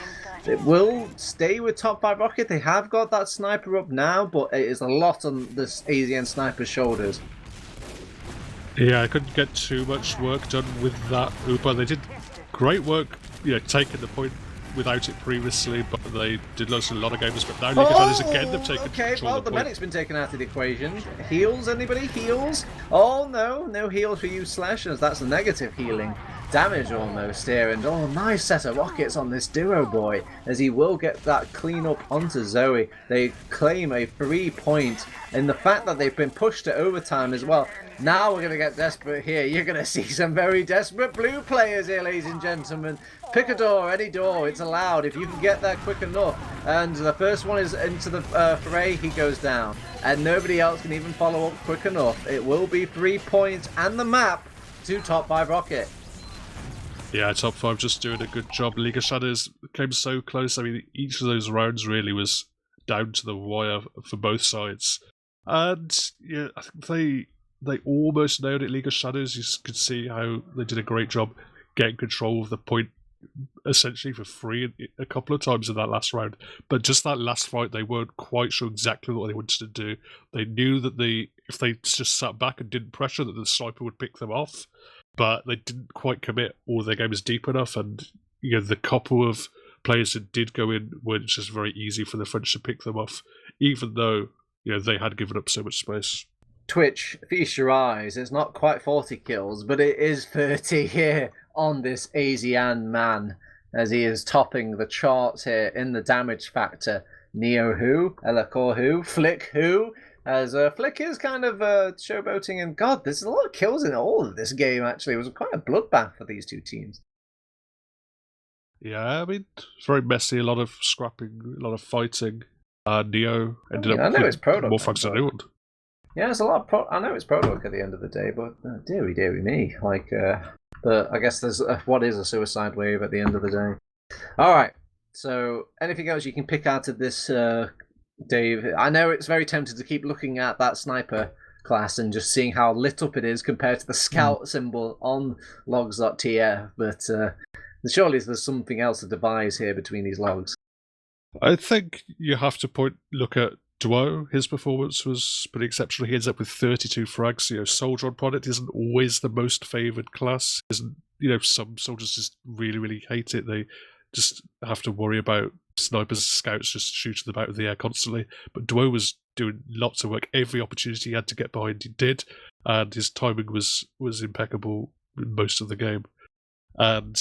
it will stay with top 5 rocket. They have got that sniper up now, but it is a lot on this AZN sniper's shoulders. Yeah, I couldn't get too much work done with that Uber. They did great work, taking the point without it previously, but they did lose a lot of games. But now League of Shadows again, they've taken control of the point. Medic's been taken out of the equation. Heals, anybody? Heals? Oh no, no heals for you Slashers. That's a negative healing damage almost here, and nice set of rockets on this duo boy, as he will get that clean up onto Zoe. They claim a 3-point, and the fact that they've been pushed to overtime as well. Now we're going to get desperate here. You're going to see some very desperate blue players here, ladies and gentlemen. Pick a door, any door, it's allowed if you can get there quick enough. And the first one is into the fray, he goes down. And nobody else can even follow up quick enough. It will be 3 points and the map to top 5 rocket. Yeah, top 5 just doing a good job. League of Shadows came so close. I mean, each of those rounds really was down to the wire for both sides. And yeah, I think they almost nailed it. League of Shadows, you could see how they did a great job getting control of the point essentially for free a couple of times in that last round. But just that last fight, they weren't quite sure exactly what they wanted to do. They knew that if they just sat back and didn't pressure, that the sniper would pick them off. But they didn't quite commit, or their game is deep enough, and the couple of players that did go in weren't just very easy for the French to pick them off, even though they had given up so much space. Twitch, feast your eyes. It's not quite 40 kills, but it is 30 here on this Asian man, as he is topping the charts here in the damage factor. Neo who, Elacor who, Flick who, as Flick is kind of showboating, and God, there's a lot of kills in all of this game, actually. It was quite a bloodbath for these two teams. Yeah, I mean, it's very messy, a lot of scrapping, a lot of fighting. Neo ended up with more frags than anyone. Yeah, there's a lot of I know it's Product at the end of the day, but dearie me. But I guess there's what is a suicide wave at the end of the day. All right, so anything else you can pick out of this, Dave? I know it's very tempting to keep looking at that sniper class and just seeing how lit up it is compared to the scout symbol on logs.tf, but surely there's something else to devise here between these logs. I think you have to look at Duo. His performance was pretty exceptional. He ends up with 32 frags. Soldier on product isn't always the most favoured class. Some soldiers just really, really hate it. They just have to worry about snipers, scouts just shooting them out of the air constantly. But Duo was doing lots of work. Every opportunity he had to get behind, he did, and his timing was impeccable in most of the game. And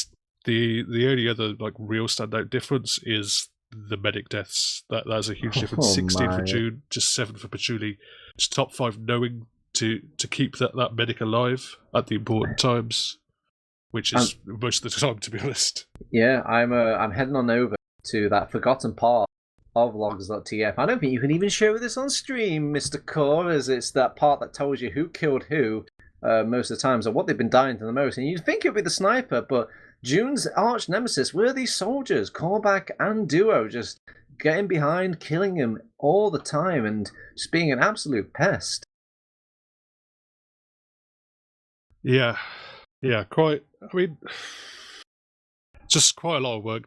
the only other real standout difference is the medic deaths. That's a huge difference. 16 for June, just 7 for Patchouli. Just top 5 knowing to keep that medic alive at the important times, which is most of the time, to be honest. Yeah, I'm heading on over to that forgotten part of logs.tf. I don't think you can even show this on stream, Mr. Core, as it's that part that tells you who killed who most of the times, or what they've been dying to the most. And you'd think it would be the sniper, but June's arch nemesis were these soldiers, Callback and Duo, just getting behind, killing him all the time, and just being an absolute pest. Yeah, quite. I mean, just quite a lot of work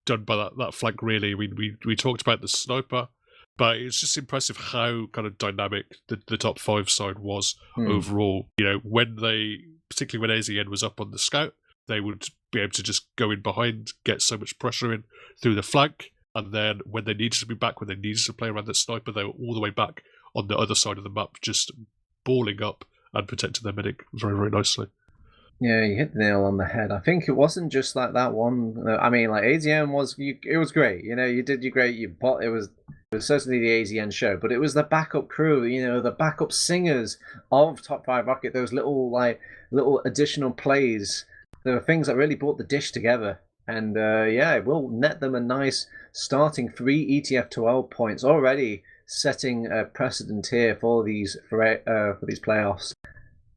done by that flank, really. I mean, we talked about the sniper, but it's just impressive how kind of dynamic the top 5 side was overall. Particularly when AZN was up on the scout, they would be able to just go in behind, get so much pressure in through the flank, and then when they needed to be back, when they needed to play around the sniper, they were all the way back on the other side of the map, just balling up and protecting their medic very, very nicely. Yeah, you hit the nail on the head. I think it wasn't just like that one. I mean, AZN it was great. You did your great. It was certainly the AZN show, but it was the backup crew. The backup singers of Top 5 Rocket. Those little additional plays. There were things that really brought the dish together, and it will net them a nice starting 3 ETF2L points, already setting a precedent here for these playoffs.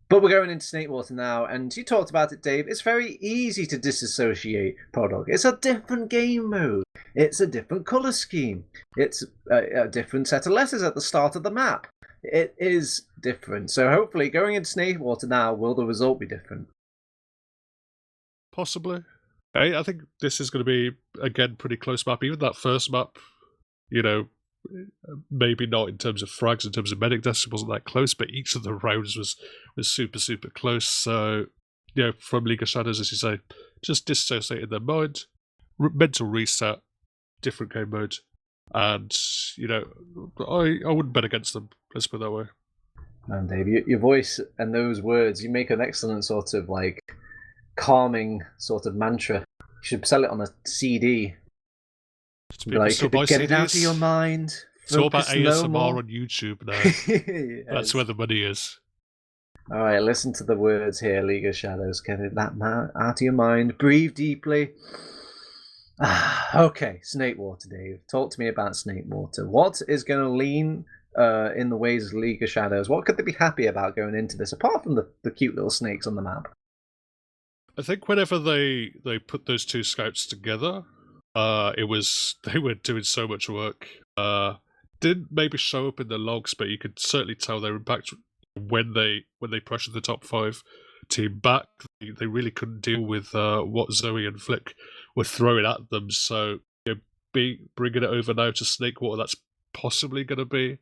But we're going into Snakewater now, and you talked about it, Dave. It's very easy to disassociate Product. It's a different game mode. It's a different colour scheme. It's a different set of letters at the start of the map. It is different. So hopefully, going into Snakewater now, will the result be different? Possibly. I think this is going to be, again, pretty close map. Even that first map, maybe not in terms of frags, in terms of medic deaths, it wasn't that close, but each of the rounds was super, super close. So, from League of Shadows, as you say, just dissociated their mind, mental reset, different game mode, and, I wouldn't bet against them, let's put it that way. And Dave, your voice and those words, you make an excellent sort of calming sort of mantra. You should sell it on a CD. People still buy Get CDs. it out of your mind. It's all about Focus no ASMR more. on YouTube now. Yes. That's where the money is. All right, listen to the words here, League of Shadows. Get it that out of your mind. Breathe deeply. Okay, Snake Water, Dave. Talk to me about Snake Water. What is going to lean in the ways of League of Shadows? What could they be happy about going into this, apart from the cute little snakes on the map? I think whenever they put those two scouts together, they were doing so much work. Didn't maybe show up in the logs, but you could certainly tell their impact when they pressured the top 5 team back. They really couldn't deal with what Zoe and Flick were throwing at them. So bringing it over now to Snakewater, that's possibly going to be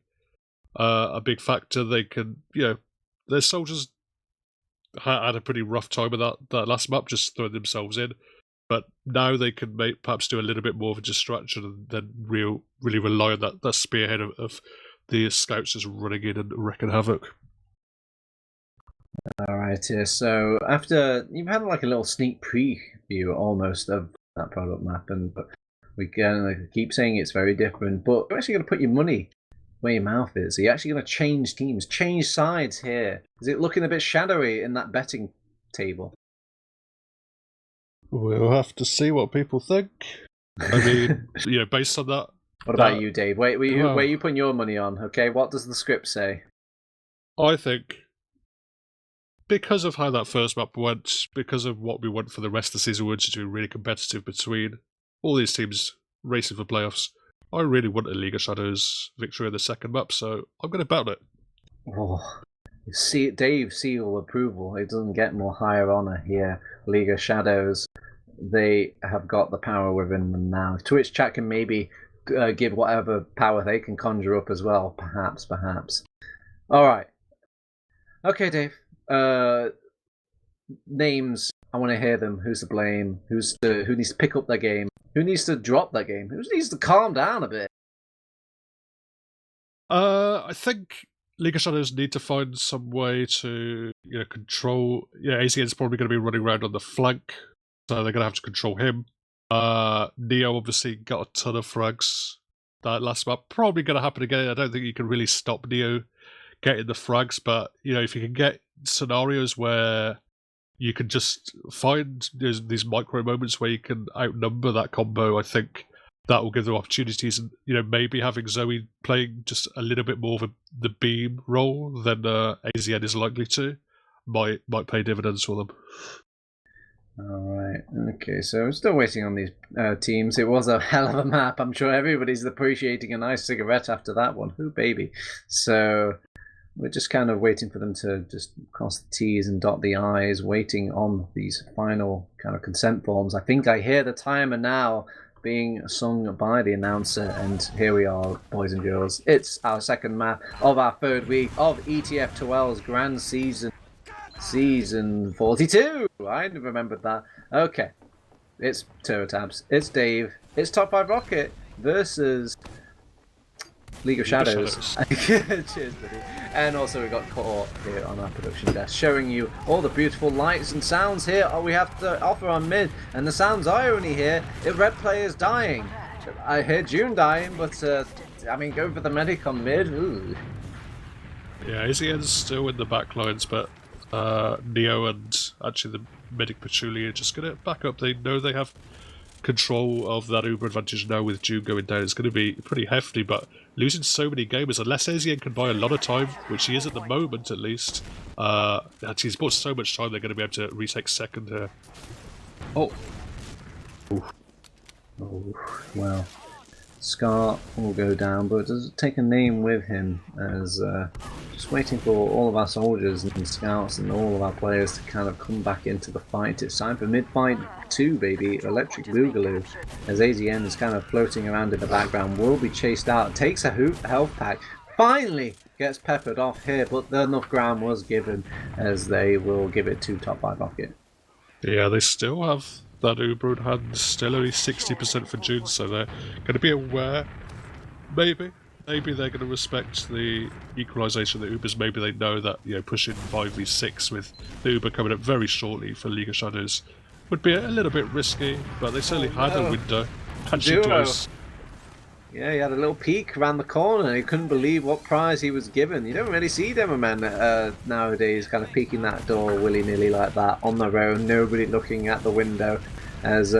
a big factor. They can, their soldiers had a pretty rough time with that last map, just throwing themselves in. But now they can perhaps do a little bit more of a distraction and then really rely on that spearhead of the scouts just running in and wreaking havoc. All right, so after you've had like a little sneak preview almost of that product map, and we can keep saying it's very different, but you're actually going to put your money where your mouth is. Are you actually going to change teams, change sides here? Is it looking a bit shadowy in that betting table? We'll have to see what people think. I mean, based on that. What about you, Dave? Where are you putting your money on? Okay, what does the script say? I think because of how that first map went, because of what we want for the rest of the season, which is to be really competitive between all these teams racing for playoffs, I really want a League of Shadows victory in the second map, so I'm going to bet on it. Oh, see, Dave seal approval. It doesn't get more higher honor here. League of Shadows, they have got the power within them now. Twitch chat can maybe give whatever power they can conjure up as well. Perhaps. All right. Okay, Dave. Names. I want to hear them. Who's to blame? Who needs to pick up their game? Who needs to drop their game? Who needs to calm down a bit? I think League of Shadows need to find some way to control. AZN's probably going to be running around on the flank, so they're going to have to control him. Neo obviously got a ton of frags that last map. Probably going to happen again. I don't think you can really stop Neo getting the frags, but if you can get scenarios where you can just find these micro moments where you can outnumber that combo, I think that will give them opportunities, and maybe having Zoe playing just a little bit more of the beam role than AZN is likely to might pay dividends for them. All right. Okay, so we're still waiting on these teams. It was a hell of a map. I'm sure everybody's appreciating a nice cigarette after that one. Ooh, baby. So we're just kind of waiting for them to just cross the T's and dot the I's, waiting on these final kind of consent forms. I think I hear the timer now being sung by the announcer, and here we are, boys and girls. It's our second map of our third week of ETF2L's Grand Season 42. I remembered that. Okay, it's TurboTabs, it's Dave, it's top5rocket versus League of Shadows. Cheers, buddy. And also we got caught here on our production desk, showing you all the beautiful lights and sounds here we have to offer on mid. And the sounds irony here, if red player's dying. I hear June dying, but go for the medic on mid. Ooh. Yeah, AZN's still in the back lines, but Neo and actually the medic Patchouli are just going to back up. They know they have control of that Uber advantage now with June going down. It's going to be pretty hefty, but losing so many gamers, unless AZN can buy a lot of time, which he is at the moment at least, he's bought so much time they're going to be able to retake second here. Oh, well. Scar will go down, but does it take a name with him, as just waiting for all of our soldiers and scouts and all of our players to kind of come back into the fight. It's time for mid-fight 2, baby. Electric Boogaloo, as AZN is kind of floating around in the background, will be chased out, takes a health pack, finally gets peppered off here, but enough ground was given, as they will give it to top5rocket. Yeah, they still have that Uber in hand, still only 60% for June, so they're going to be aware, maybe, maybe they're going to respect the equalisation of the Ubers. Maybe they know that pushing 5v6 with the Uber coming up very shortly for League of Shadows would be a little bit risky, but they certainly had a window. Actually, Duo. Yeah, he had a little peek around the corner. He couldn't believe what prize he was given. You don't really see demo men nowadays kind of peeking that door willy-nilly like that on their own, nobody looking at the window as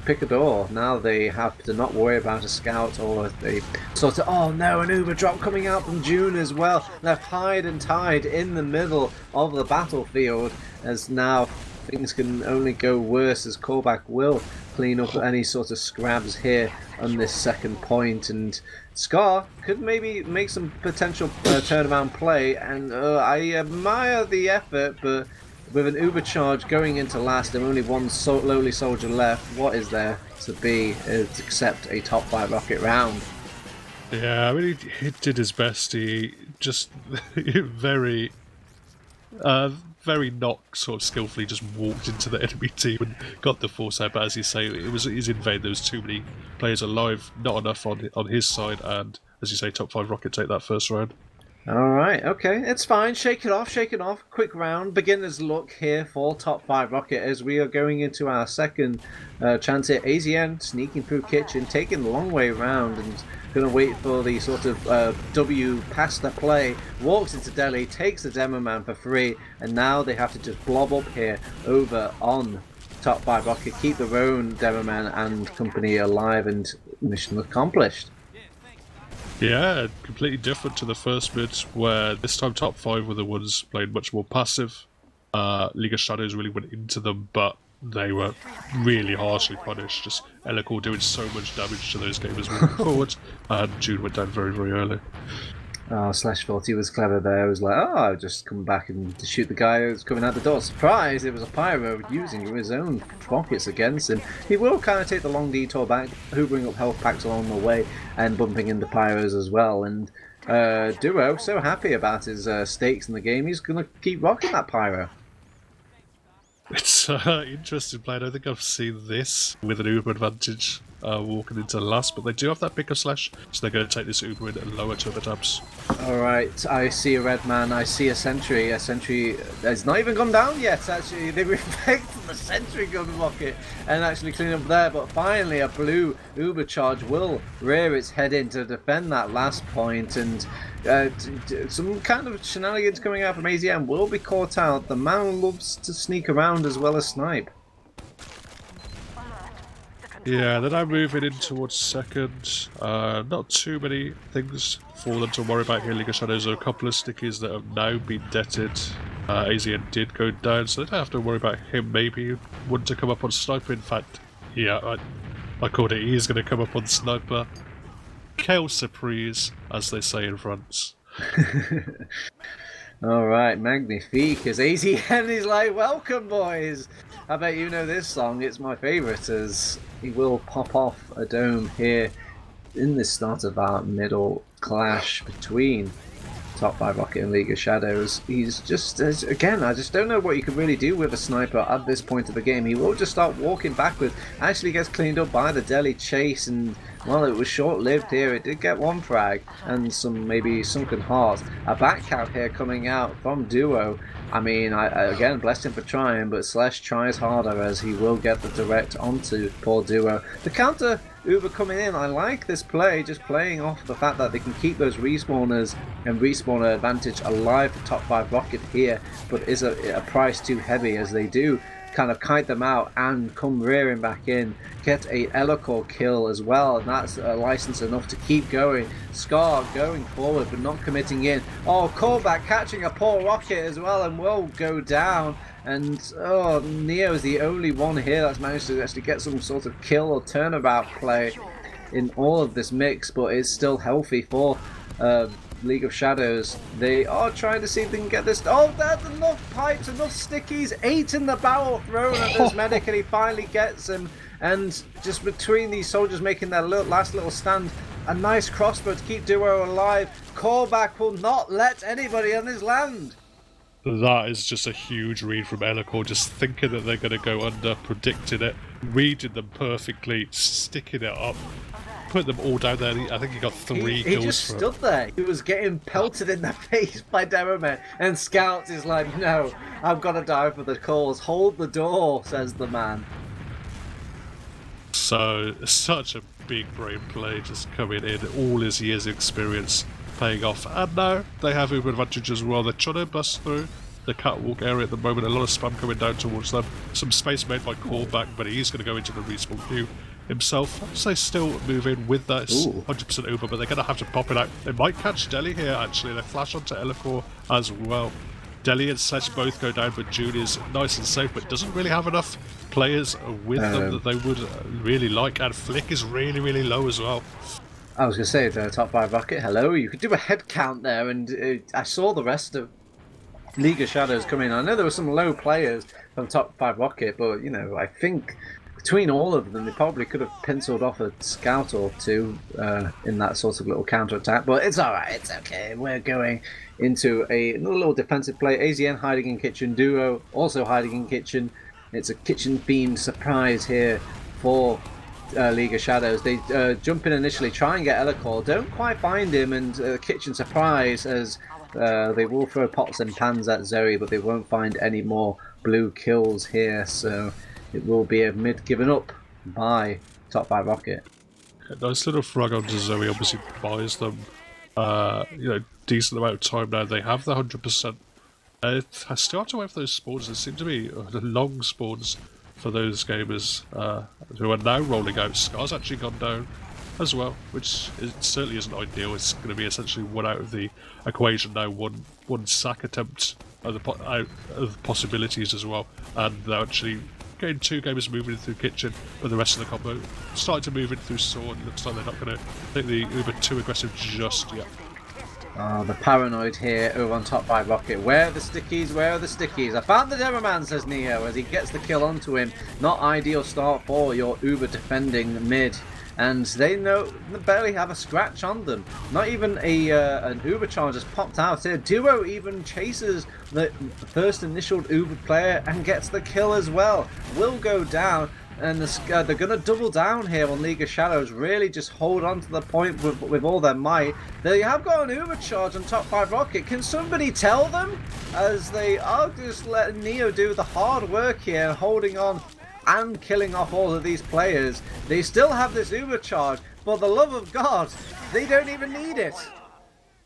pick a door. Now they have to not worry about a scout or a sort of, oh no, an Uber drop coming out from June as well. Left hide and tied in the middle of the battlefield, as now things can only go worse as Callback will clean up any sort of scrabs here on this second point, and Scar could maybe make some potential turnaround play, and I admire the effort, but with an Uber charge going into last and only one lowly soldier left, what is there to be except a top 5 rocket round? Yeah, I mean, he did his best. He just very not sort of skillfully just walked into the enemy team and got the force out, but as you say, he's in vain. There was too many players alive, not enough on his side, and as you say, top 5 rocket take that first round. Alright, okay, it's fine. Shake it off, shake it off. Quick round. Beginner's luck here for top 5 rocket as we are going into our second chance here. AZN sneaking through kitchen, taking the long way around and going to wait for the sort of W pasta play. Walks into Delhi, takes the demo man for free, and now they have to just blob up here over on top 5 rocket, keep their own demo man and company alive, and mission accomplished. Yeah, completely different to the first mid, where this time top 5 were the ones playing much more passive. League of Shadows really went into them, but they were really harshly punished. Just Elikor doing so much damage to those gamers moving forward, and June went down very, very early. Oh, Slash thought he was clever there. He was like, oh, I'll just come back and shoot the guy who's coming out the door. Surprise! It was a pyro using his own rockets against him. He will kind of take the long detour back, hoovering up health packs along the way and bumping into pyros as well. And Duo, so happy about his stakes in the game, he's going to keep rocking that pyro. It's interesting play. I don't think I've seen this with an Uber advantage walking into last, but they do have that pick of Slash, so they're going to take this Uber in and lower TurboTabs. Alright, I see a red man, I see a sentry. A sentry has not even gone down yet, actually. They reflected the sentry gun rocket and actually clean up there, but finally a blue Uber charge will rear its head in to defend that last point, and some kind of shenanigans coming out from AZM will be caught out. The man loves to sneak around as well as snipe. Yeah, they're now moving in towards second. Not too many things for them to worry about here. League of Shadows are a couple of stickies that have now been detted. AZN did go down, so they don't have to worry about him maybe wanting to come up on Sniper. In fact, yeah, I called it. He's going to come up on Sniper. Quelle surprise, as they say in France. Alright, magnifique, as AZN is like, welcome boys! I bet you know this song, it's my favourite, as he will pop off a dome here in the start of our middle clash between top 5 rocket and League of Shadows. He's just, again, I just don't know what you can really do with a sniper at this point of the game. He will just start walking backwards, actually gets cleaned up by the Delhi chase, and well, it was short-lived here. It did get one frag and some maybe sunken heart. A back cap here coming out from Duo. I mean, I again, blessed him for trying, but Slash tries harder as he will get the direct onto poor Duo. The counter Uber coming in, I like this play, just playing off the fact that they can keep those respawners and respawner advantage alive for top 5 rocket here, but is a price too heavy as they do kind of kite them out and come rearing back in, get a Elikor kill as well, and that's a license enough to keep going. Scar going forward but not committing in. Oh, Callback catching a poor rocket as well and will go down, and oh, Neo is the only one here that's managed to actually get some sort of kill or turnabout play in all of this mix, but is still healthy for League of Shadows. They are trying to see if they can get this. Oh, there's enough pipes, enough stickies. 8 in the barrel thrown at this medic, and he finally gets him. And just between these soldiers making their last little stand, a nice crossbow to keep Duo alive. Callback will not let anybody on his land. That is just a huge read from Elikor, just thinking that they're going to go under, predicting it, reading them perfectly, sticking it up. put them all down there. I think he got 3 He kills just for it. stood there. He was getting pelted in the face by Demoman. And Scouts is like, no, I've got to die for the cause. Hold the door, says the man. So, such a big brain play just coming in. All his years of experience paying off. And now they have uber advantage as well. They're trying to bust through the catwalk area at the moment. A lot of spam coming down towards them. Some space made by Callback, but he's going to go into the respawn queue himself. So they still move in with that 100% Uber, but they're going to have to pop it out. They might catch Deli here, actually. They flash onto Elacor as well. Deli and Slash both go down, but Junior's nice and safe, but doesn't really have enough players with them that they would really like. And Flick is really, really low as well. I was going to say, the top 5 rocket, hello. You could do a head count there, and I saw the rest of League of Shadows come in. I know there were some low players from top 5 rocket, but, you know, I think between all of them, they probably could have penciled off a scout or two in that sort of little counter-attack. But it's alright, it's okay. We're going into another little defensive play. AZN hiding in kitchen, Duo also hiding in kitchen. It's a kitchen-themed surprise here for League of Shadows. They jump in initially, try and get Elacor, don't quite find him, and kitchen surprise as they will throw pots and pans at Zoe, but they won't find any more blue kills here, so it will be a mid given up by top 5 rocket. A nice little frag onto Zoe obviously buys them decent amount of time now. They have the 100%. I start to have those spawns. There seem to be long spawns for those gamers who are now rolling out. Scar's actually gone down as well, which certainly isn't ideal. It's going to be essentially one out of the equation now, one sack attempt out of possibilities as well, and they're actually getting 2 gamers moving in through kitchen, but the rest of the combo starting to move in through sword. Looks like they're not going to think the Uber too aggressive just yet. Oh, the paranoid here over on top 5 rocket. Where are the stickies? Where are the stickies? I found the Demoman, says Neo, as he gets the kill onto him. Not ideal start for your Uber defending mid. And they barely have a scratch on them. Not even an Uber charge has popped out here. Duo even chases the first initial Uber player and gets the kill as well. Will go down, and they're going to double down here on League of Shadows. Really just hold on to the point with all their might. They have got an Uber charge on top 5 rocket. Can somebody tell them? As they are just letting Neo do the hard work here, holding on and killing off all of these players. They still have this Uber charge. For the love of God, they don't even need it.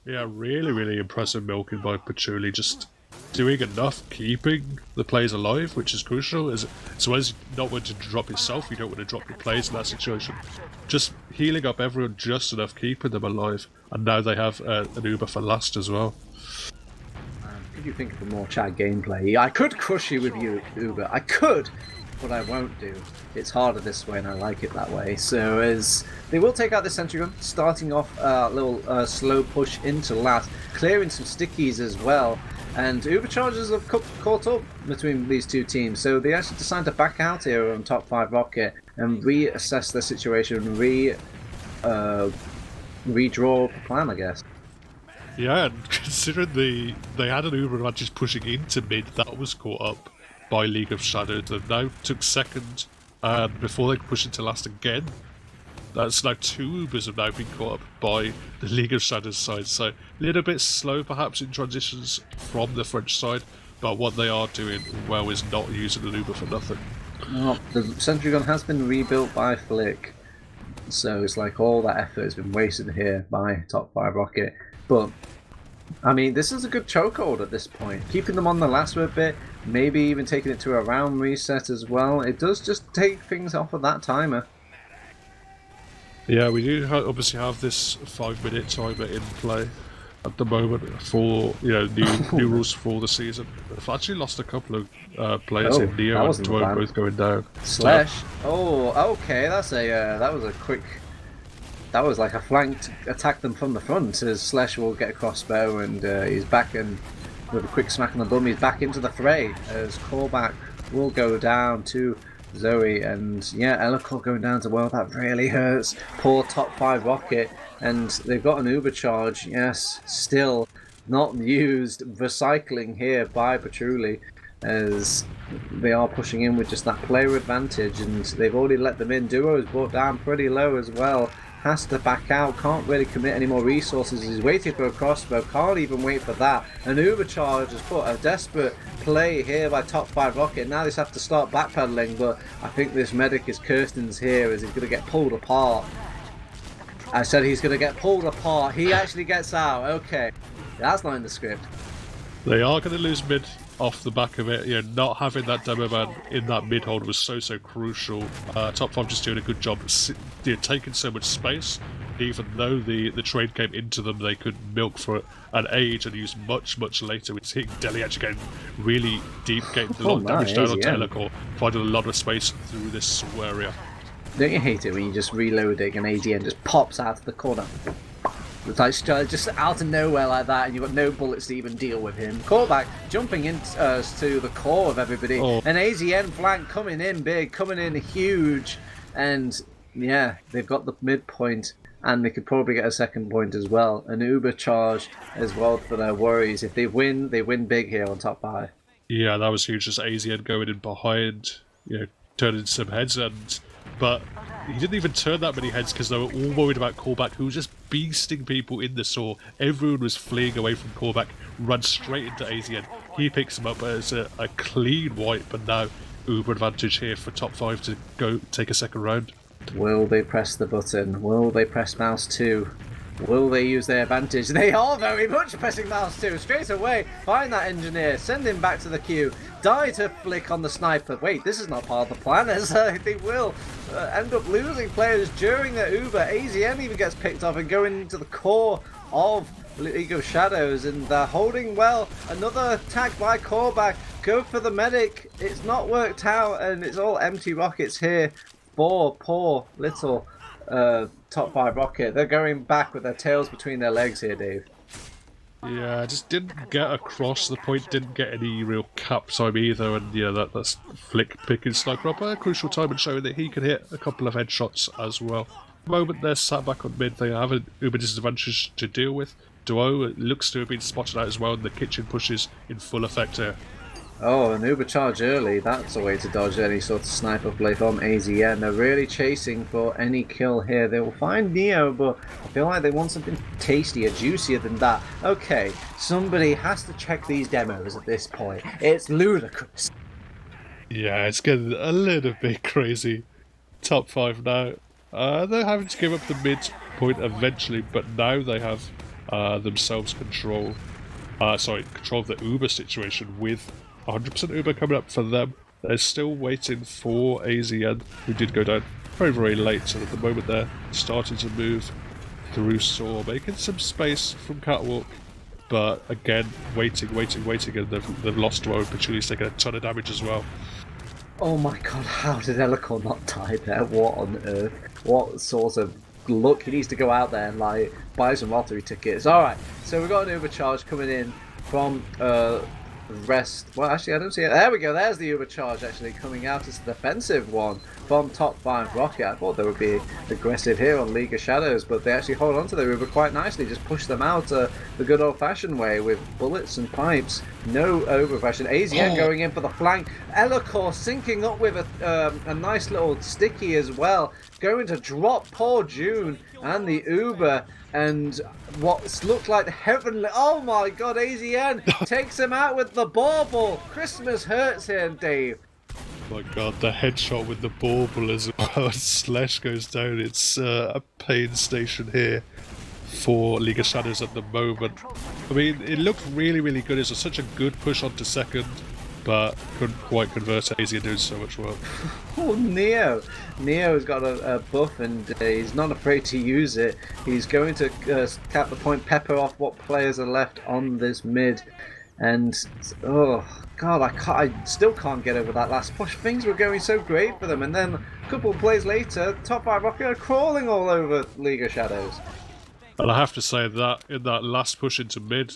Yeah, really, really impressive milking by Patchouli. Just doing enough, keeping the players alive, which is crucial. As well as not wanting to drop yourself, you don't want to drop your players in that situation. Just healing up everyone just enough, keeping them alive. And now they have an Uber for last as well. Could you think of a more Chad gameplay? I could crush you with Uber. I could. But I won't do. It's harder this way and I like it that way. So as they will take out the sentry gun, starting off a little slow push into last, clearing some stickies as well. And Uber charges have caught up between these two teams, so they actually decide to back out here on top 5 rocket and reassess the situation, redraw the plan, I guess. Yeah, and considering they had an Uber advantage pushing into mid, that was caught up by League of Shadows. They now took second, and before they could push into last again, that's now 2 Ubers have now been caught up by the League of Shadows side. So a little bit slow perhaps in transitions from the French side, but what they are doing well is not using an Uber for nothing. Well, the sentry gun has been rebuilt by Flick, so it's like all that effort has been wasted here by top 5 rocket. But I mean, this is a good chokehold at this point. Keeping them on the last for a bit, maybe even taking it to a round reset as well. It does just take things off of that timer. Yeah, we do obviously have this 5-minute timer in play at the moment for new rules for the season. I've actually lost a couple of players in Neo and Duo both going down. Slash. Oh, okay. That's that was a quick. That was like a flank to attack them from the front. As Slash will get a crossbow and he's back, and with a quick smack on the bum, he's back into the fray. As callback will go down to Zoe, and yeah, Elacor going down to, well, that really hurts. Poor top 5 rocket, and they've got an Uber charge. Yes, still not used. Recycling here by Patchouli, as they are pushing in with just that player advantage, and they've already let them in. Duo is brought down pretty low as well. has to back out, can't really commit any more resources. He's waiting for a crossbow, can't even wait for that. An Ubercharge has put a desperate play here by top5rocket. Now they have to start backpedaling, but I think this medic is Kirsten's here as he's going to get pulled apart. I said he's going to get pulled apart. He actually gets out. Okay, that's not in the script. They are going to lose mid off the back of it. You know, not having that demo man in that mid hold was so crucial. Top 5 just doing a good job, taking so much space. Even though the trade came into them, they could milk for an age and use much later. We're seeing Deli actually getting really deep, getting a lot of damage down on Telecor, finding a lot of space through this area. Don't you hate it when you just reloading and ADN just pops out of the corner? It's like just out of nowhere like that, and you've got no bullets to even deal with him. Callback jumping into to the core of everybody. Oh. An AZN flank coming in big, coming in huge, and yeah, they've got the midpoint, and they could probably get a second point as well. An Uber charge as well for their worries. If they win big here on top 5. Yeah, that was huge. Just AZN going in behind, turning some heads, but he didn't even turn that many heads because they were all worried about Callback, who was just beasting people in the saw. Everyone was fleeing away from Callback, run straight into AZN. He picks him up as a clean wipe, but now Uber advantage here for top 5 to go take a second round. Will they press the button? Will they press mouse 2? Will they use their advantage? They are very much pressing mouse 2 straight away. Find that engineer, send him back to the queue. Die to flick on the sniper. Wait, this is not part of the plan, as they will end up losing players during their Uber. AZN even gets picked off and going into the core of League of Shadows, and they're holding well. Another attack by Callback. Go for the medic. It's not worked out, and it's all empty rockets here for poor little top 5 rocket. They're going back with their tails between their legs here, Dave. Yeah, just didn't get across the point, didn't get any real cap time either, and that's Flick picking Sniper up at a crucial time and showing that he can hit a couple of headshots as well. The moment they're sat back on mid, they have an Uber disadvantage to deal with. Duo looks to have been spotted out as well, and the kitchen pushes in full effect here. Oh, an Uber charge early. That's a way to dodge any sort of sniper play from AZN. They're really chasing for any kill here. They will find Neo, but I feel like they want something tastier, juicier than that. Okay, somebody has to check these demos at this point. It's ludicrous. Yeah, it's getting a little bit crazy. Top 5 now. They're having to give up the mid point eventually, but now they have themselves control of the Uber situation with 100% Uber coming up for them. They're still waiting for AZN, who did go down very late, so at the moment they're starting to move through Saw, making some space from Catwalk, but again, waiting, and they've lost Duo, and Patchouli's taking a ton of damage as well. Oh my god, how did Elikor not die there? What on earth? What sort of luck? He needs to go out there and like buy some lottery tickets. Alright, so we've got an Uber charge coming in from rest. Well, actually, I don't see it. There we go. There's the Uber charge actually coming out as the defensive one from top 5 rocket. I thought they would be aggressive here on League of Shadows, but they actually hold on to their Uber quite nicely. Just push them out the good old-fashioned way with bullets and pipes. No over-aggression. AZN going in for the flank. Elikor syncing up with a nice little sticky as well. Going to drop poor June and the Uber. And what looked like the heavenly... Oh my god, AZN takes him out with the bauble. Christmas hurts here, Dave. Oh my god, the headshot with the bauble as well. Slash goes down. It's a pain station here for League of Shadows at the moment. I mean, it looked really good. It was such a good push onto second, but couldn't quite convert. AZN doing so much work. Oh, Neo. Neo's got a buff and he's not afraid to use it. He's going to cap the point, pepper off what players are left on this mid. And, oh, God, I still can't get over that last push. Things were going so great for them. And then a couple of plays later, top 5 rocket are crawling all over League of Shadows. And I have to say that in that last push into mid,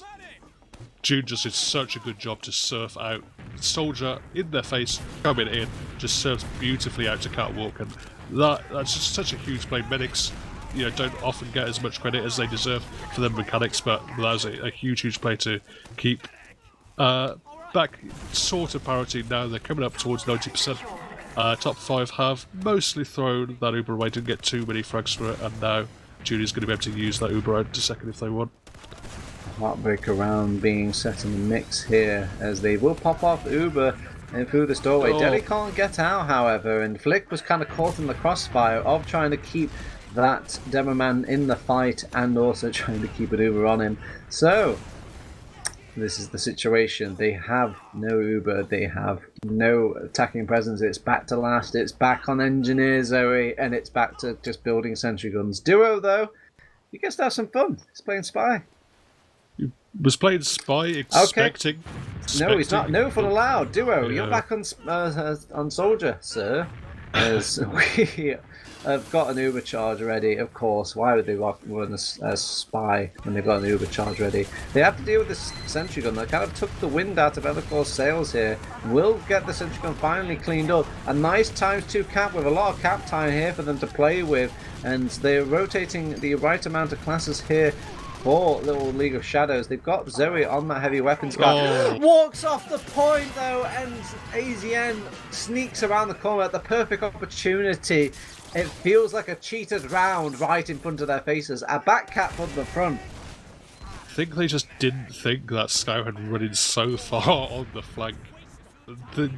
June just did such a good job to surf out. Soldier in their face, coming in, just serves beautifully out to Catwalk, and that's just such a huge play. Medics, don't often get as much credit as they deserve for their mechanics, but that was a huge play to keep back sort of parity. Now they're coming up towards 90%. Top 5 have mostly thrown that Uber away, didn't get too many frags for it, and now Judy's going to be able to use that Uber out to second if they want. Heartbreaker round being set in the mix here, as they will pop off Uber and through this doorway. Deli can't get out, however, and Flick was kind of caught in the crossfire of trying to keep that Demo Man in the fight and also trying to keep an Uber on him. So, this is the situation. They have no Uber, they have no attacking presence. It's back to last, it's back on Engineer Zoe, and it's back to just building sentry guns. Duo, though, he gets to have some fun. He's playing Spy. Was playing Spy, expecting. No, he's not. No fun allowed. Duo, you're back on Soldier, sir. As we have got an Uber charge ready, of course. Why would they run a Spy when they've got an Uber charge ready? They have to deal with this sentry gun that kind of took the wind out of Evercore's sails here. We'll get the sentry gun finally cleaned up. A nice ×2 cap with a lot of cap time here for them to play with. And they're rotating the right amount of classes here for little League of Shadows. They've got Zoe on that heavy weapons guy. Walks off the point though, and AZN sneaks around the corner at the perfect opportunity. It feels like a cheated round right in front of their faces. A back cap on the front. I think they just didn't think that Scout had run in so far on the flank.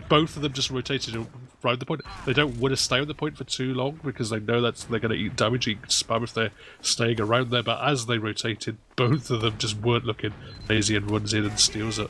Both of them just rotated around the point. They don't want to stay on the point for too long because they know that they're going to eat damage, eat spam if they're staying around there. But as they rotated, both of them just weren't looking. AZN runs in and steals it.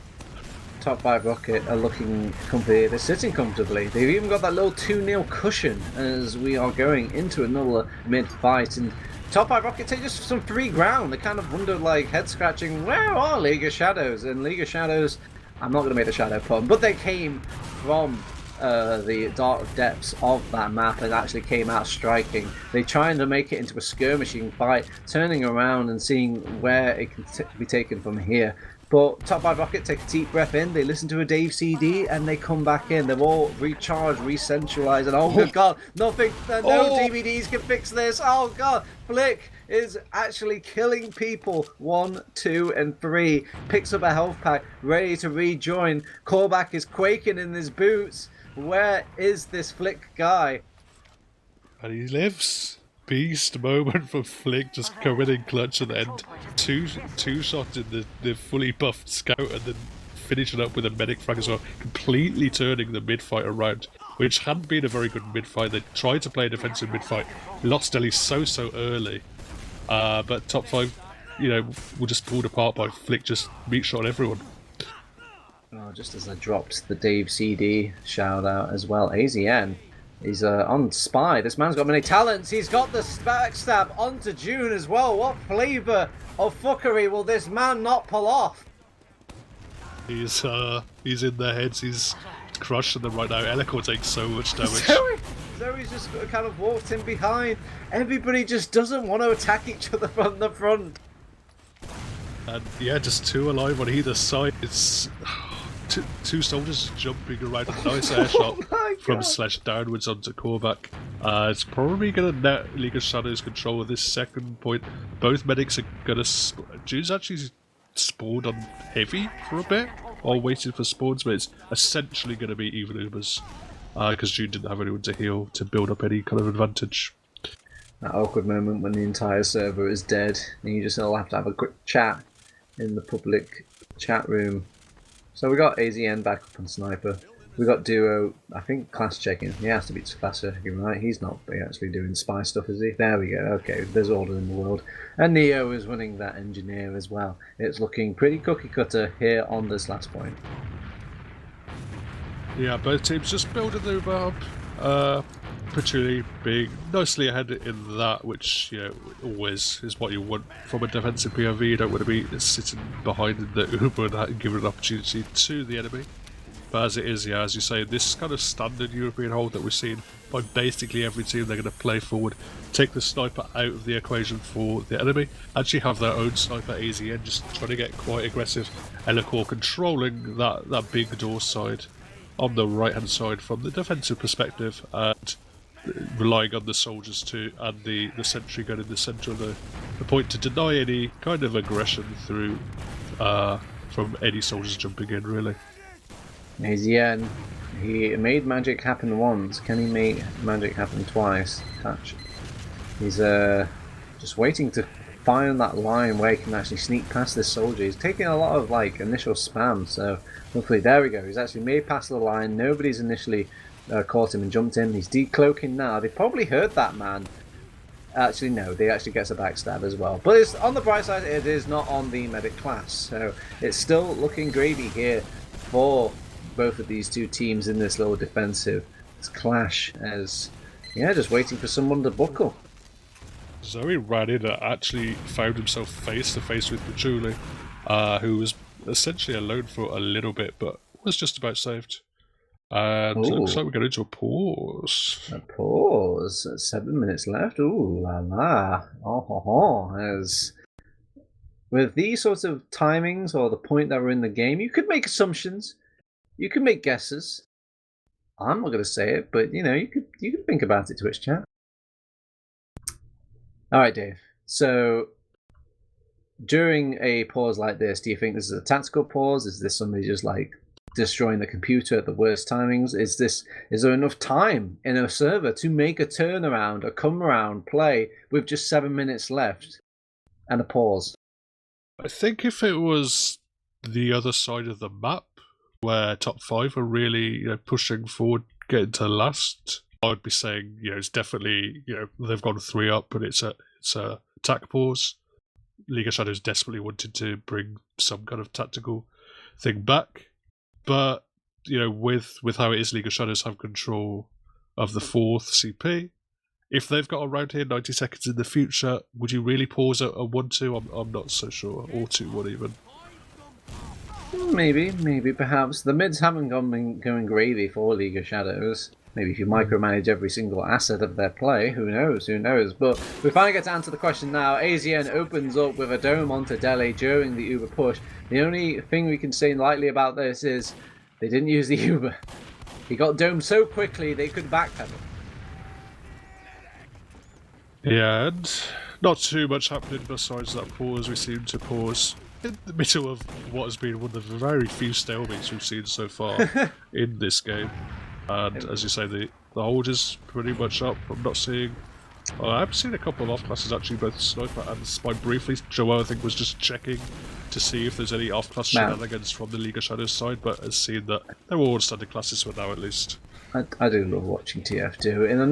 Top 5 Rocket are looking comfy. They're sitting comfortably. They've even got that little 2-0 cushion as we are going into another mid-fight. And Top 5 Rocket take just some free ground. They kind of wondered, like, head-scratching, where are League of Shadows? And League of Shadows, I'm not going to make the shadow pun, but they came from the dark depths of that map and actually came out striking. They trying to make it into a skirmishing fight, turning around and seeing where it can be taken from here. But Top 5 Rocket take a deep breath in, they listen to a Dave CD, and they come back in. They're all recharged, re-centralized, and oh good god, nothing, no DVDs can fix this. Oh god, Flick is actually killing people. 1, 2, and 3. Picks up a health pack, ready to rejoin. Callback is quaking in his boots. Where is this Flick guy? And he lives. Beast moment from Flick, just coming in clutch at the end. Two shots in the fully buffed Scout and then finishing up with a medic frag as well, completely turning the mid-fight around, which hadn't been a very good mid-fight. They tried to play a defensive mid-fight, lost Ellie so early, but Top 5, were just pulled apart by Flick, just meat shot everyone. Oh, just as I dropped the Dave CD shout out as well, AZN. He's on Spy. This man's got many talents. He's got the backstab onto June as well. What flavour of fuckery will this man not pull off? He's in their heads. He's crushing them right now. Elikor takes so much damage. Zoe's just kind of walked in behind. Everybody just doesn't want to attack each other from the front. And yeah, just 2 alive on either side. It's two soldiers jumping around. A nice air shot from Slash downwards onto Korvac. It's probably going to net League of Shadows control of this second point. Both medics are going to... June's actually spawned on heavy for a bit while waiting for spawns, but it's essentially going to be even Ubers because June didn't have anyone to heal to build up any kind of advantage. That awkward moment when the entire server is dead and you just all have to have a quick chat in the public chat room. So we got AZN back up on Sniper. We got Duo, I think, class checking. He has to be class checking, right? He's not actually doing spy stuff, is he? There we go. Okay, there's order in the world. And Neo is running that engineer as well. It's looking pretty cookie cutter here on this last point. Yeah, both teams just building their hub. Particularly being nicely ahead in that, which always is what you want from a defensive POV. You don't want to be sitting behind in the Uber and giving an opportunity to the enemy. But as it is, as you say, this kind of standard European hold that we're seeing by basically every team, they're going to play forward, take the sniper out of the equation for the enemy, actually have their own sniper AZN, just trying to get quite aggressive. Elikor controlling that big door side on the right hand side from the defensive perspective, and relying on the soldiers too, and the sentry gun in the centre of the point to deny any kind of aggression through from any soldiers jumping in, really. AZN, He made magic happen once. Can he make magic happen twice? Catch. He's just waiting to find that line where he can actually sneak past this soldier. He's taking a lot of like initial spam, so hopefully there we go. He's actually made past the line. Nobody's initially caught him and jumped in. He's decloaking now. They probably heard that man. Actually, no, they actually gets a backstab as well. But it's on the bright side, it is not on the medic class, so it's still looking gravy here for both of these two teams in this little defensive clash. As just waiting for someone to buckle. Zoe ran in and actually found himself face to face with Patchouli, who was essentially alone for a little bit, but was just about saved. And it looks like we're going into a pause. A pause. 7 minutes left. Ooh la la. As with these sorts of timings or the point that we're in the game, you could make assumptions. You could make guesses. I'm not going to say it, but you could think about it, Twitch chat. All right, Dave. So during a pause like this, do you think this is a tactical pause? Is this somebody just like destroying the computer at the worst timings? Is there enough time in a server to make a turnaround, a come around play with just 7 minutes left and a pause? I think if it was the other side of the map, where top 5 are really pushing forward, getting to last, I would be saying it's definitely they've gone 3 up, but it's a attack pause. League of Shadows desperately wanted to bring some kind of tactical thing back. But, with how it is, League of Shadows have control of the 4th CP. If they've got around here 90 seconds in the future, would you really pause at a 1-2? I'm not so sure. Or 2-1 even. Maybe, perhaps. The mids haven't been going gravy for League of Shadows. Maybe if you micromanage every single asset of their play, who knows? But we finally get to answer the question now. AZN opens up with a dome onto Delhi during the Uber push. The only thing we can say lightly about this is they didn't use the Uber. He got domed so quickly they could backpedal. Yeah, and not too much happening besides that pause. We seem to pause in the middle of what has been one of the very few stalemates we've seen so far in this game. And as you say, the hold is pretty much up. I'm not seeing... I've seen a couple of off-classes actually, both Sniper and Spy briefly. Joel, I think, was just checking to see if there's any off-class shenanigans from the League of Shadows side, but has seen that they're all standard classes for now at least. I do love watching TF2. In a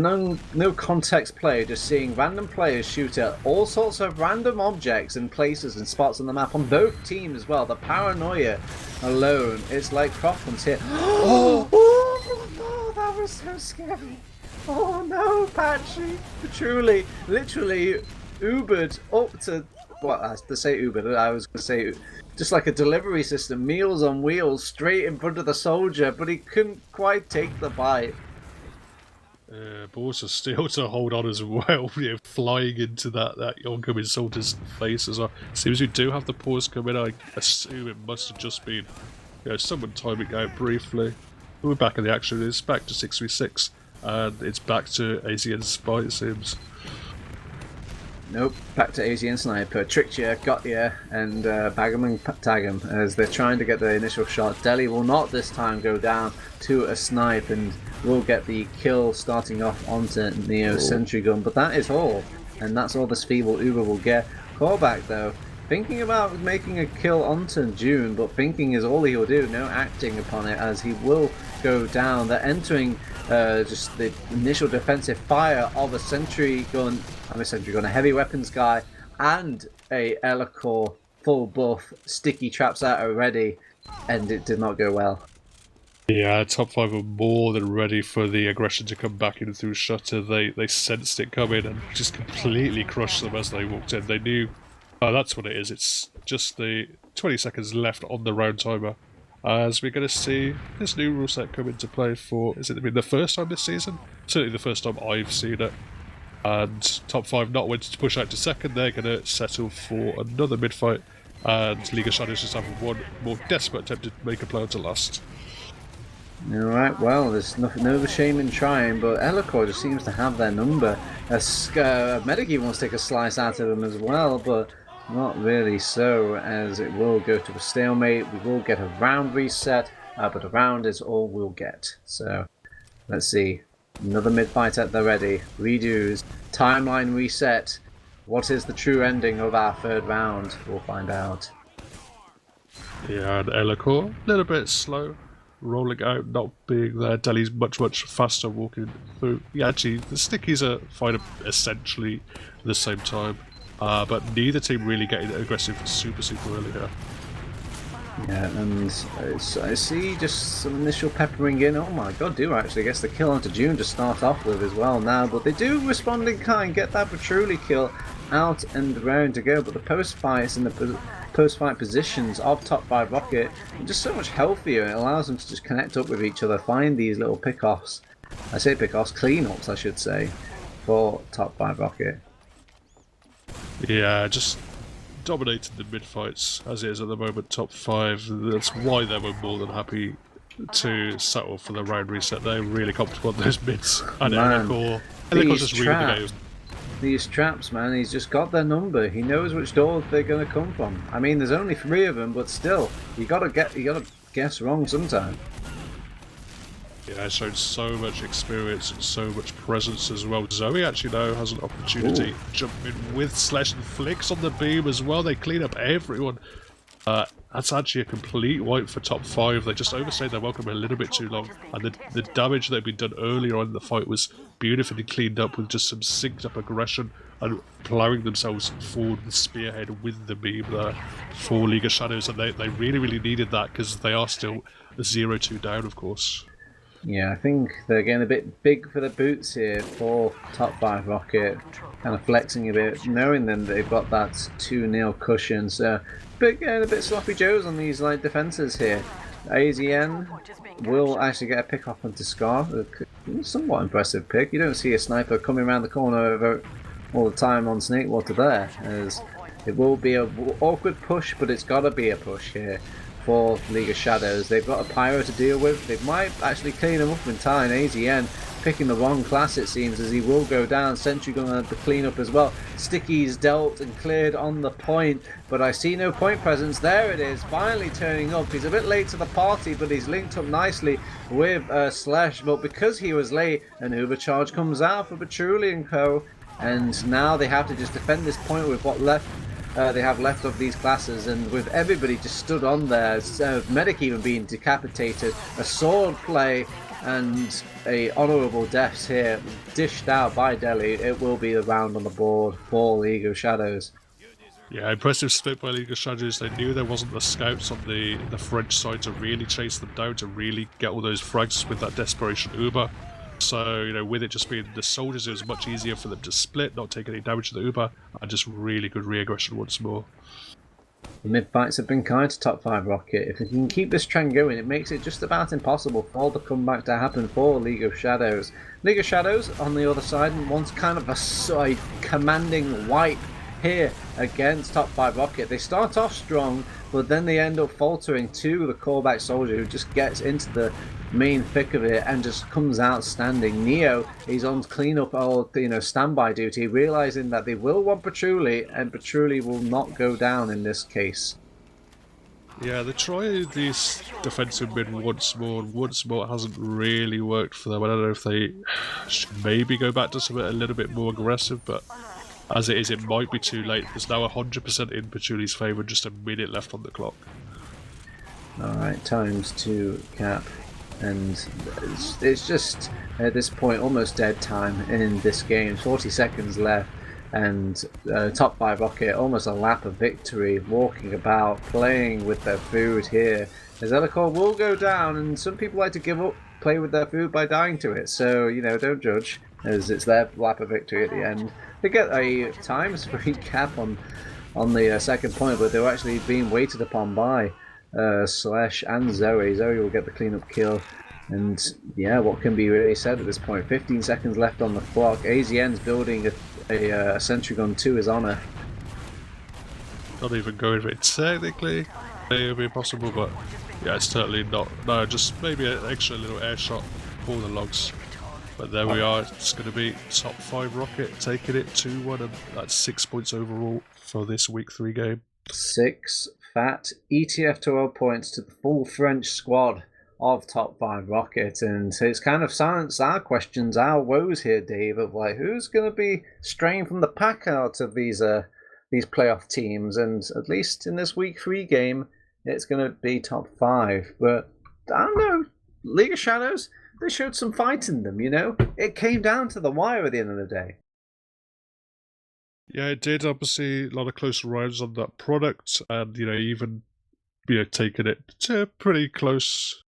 no context play, just seeing random players shoot at all sorts of random objects and places and spots on the map on both teams as well. The paranoia alone, it's like Croftman's here. Oh no, that was so scary. Oh no, Patchy. Truly, literally Ubered up to... to say Ubered, I was going to say... just like a delivery system, meals on wheels, straight in front of the soldier, but he couldn't quite take the bite. But also still to hold on as well, flying into that oncoming soldier's face as well. Seems you do have the pause coming. I assume it must have just been someone timing out briefly. We're back in the action. It's back to 6v6, and it's back to AZN Spy, it seems. Nope, back to AZN Sniper. Tricked you, got you, and bag him and tag him as they're trying to get the initial shot. Delhi will not this time go down to a snipe and will get the kill starting off onto Neo's sentry gun, but that is all. And that's all this feeble Uber will get. Callback though, thinking about making a kill onto June, but thinking is all he will do, no acting upon it, as he will go down. They're entering just the initial defensive fire of a sentry gun, a heavy weapons guy, and a Elacor full buff. Sticky traps out already, and it did not go well. Yeah, top 5 were more than ready for the aggression to come back in through Shutter. They sensed it coming and just completely crushed them as they walked in. They knew, that's what it is. It's just the 20 seconds left on the round timer. As we're going to see this new rule set come into play for, is it been the first time this season? Certainly the first time I've seen it. And top 5 not wanting to push out to second, they're going to settle for another mid-fight. And League of Shadows just have one more desperate attempt to make a play to last. Alright, well, there's no shame in trying, but Elacor just seems to have their number. Medigi wants to take a slice out of them as well, but not really so, as it will go to a stalemate. We will get a round reset, but a round is all we'll get. So let's see. Another mid-fight at the ready. Redos. Timeline reset. What is the true ending of our third round? We'll find out. Yeah, and Elacor, a little bit slow, rolling out, not being there. Delhi's much faster walking through. Yeah, actually, the Stickies are fine essentially at the same time, but neither team really getting aggressive super early here. Yeah, and I see just some initial peppering in. Oh my god, do actually gets the kill onto June to start off with as well now, but they do respond in kind, get that Patchouli kill out and round to go, but the post-fights and the post-fight positions of top 5 Rocket are just so much healthier. It allows them to just connect up with each other, find these little pick-offs. I say pick-offs, clean-ups I should say, for top 5 Rocket. Yeah, just dominated the mid-fights as it is at the moment, top 5. That's why they were more than happy to settle for the round reset. They're really comfortable on those mids. And Elacor just reading the game. These traps, man, he's just got their number. He knows which door they're going to come from. I mean, there's only 3 of them, but still, you gotta guess wrong sometime. Yeah, showed so much experience and so much presence as well. Zoe actually now has an opportunity to jump in with Slash and Flicks on the beam as well. They clean up everyone. That's actually a complete wipe for top 5. They just overstayed their welcome a little bit too long, and the damage that had been done earlier on in the fight was beautifully cleaned up with just some synced up aggression and plowing themselves forward with Spearhead with the beam there for League of Shadows, and they really needed that because they are still 0-2 down, of course. Yeah, I think they're getting a bit big for the boots here for top 5 Rocket, kind of flexing a bit, knowing then they've got that 2-0 cushion, so getting a bit sloppy joes on these like defenses here. AZN will actually get a pick off onto Scar, somewhat impressive pick. You don't see a sniper coming around the corner all the time on Snakewater there, as it will be an awkward push, but it's got to be a push here for League of Shadows. They've got a Pyro to deal with. They might actually clean him up in time. AZN picking the wrong class, it seems, as he will go down. Sentry Gun on the cleanup as well. Sticky's dealt and cleared on the point, but I see no point presence. There it is, finally turning up. He's a bit late to the party, but he's linked up nicely with Slash, but because he was late, an overcharge comes out for Patchouli and co, and now they have to just defend this point with what left they have left of these classes, and with everybody just stood on there, Medic even being decapitated, a sword play and a honourable death here dished out by Delhi. It will be the round on the board for League of Shadows. Yeah, impressive split by League of Shadows. They knew there wasn't the scouts on the French side to really chase them down, to really get all those frags with that desperation Uber. So, you know, with it just being the soldiers, it was much easier for them to split, not take any damage to the Uber, and just really good re-aggression once more. The mid-fights have been kind to top 5 Rocket. If we can keep this trend going, it makes it just about impossible for the comeback to happen for League of Shadows. League of Shadows, on the other side, wants kind of a commanding wipe here against top 5 Rocket. They start off strong, but then they end up faltering to the callback soldier, who just gets into the main thick of it and just comes out standing. Neo, he's on cleanup or standby duty, realizing that they will want Patchouli, and Patchouli will not go down in this case. Yeah, they try these defensive mid once more, and once more it hasn't really worked for them. I don't know if they should maybe go back to something a little bit more aggressive, but as it is, it might be too late. There's now 100% in Patchouli's favour, just a minute left on the clock. Alright, times to cap. And it's just, at this point, almost dead time in this game. 40 seconds left, and top 5 Rocket, almost a lap of victory, walking about, playing with their food here. As Elacor will go down, and some people like to give up, play with their food by dying to it. So, don't judge, as it's their lap of victory at the end. They get a times 3 cap on the second point, but they were actually being waited upon by Slash and Zoe. Zoe will get the cleanup kill, and yeah, what can be really said at this point? 15 seconds left on the clock. AZN's building a sentry gun to his honor. Not even going for it technically. It would be possible, but yeah, it's totally not. No, just maybe an extra little air shot for the logs. But there we are. It's going to be top 5 Rocket taking it 2-1, and that's 6 points overall for this week 3 game. 6 fat ETF2L points to the full French squad of Top 5 Rocket, and it's kind of silenced our questions, our woes here, Dave, of like who's going to be straying from the pack out of these playoff teams. And at least in this week 3 game, it's going to be top 5. But I don't know, League of Shadows, they showed some fight in them. It came down to the wire at the end of the day. Yeah, it did. Obviously, a lot of close rounds on that product, and even taking it to a pretty close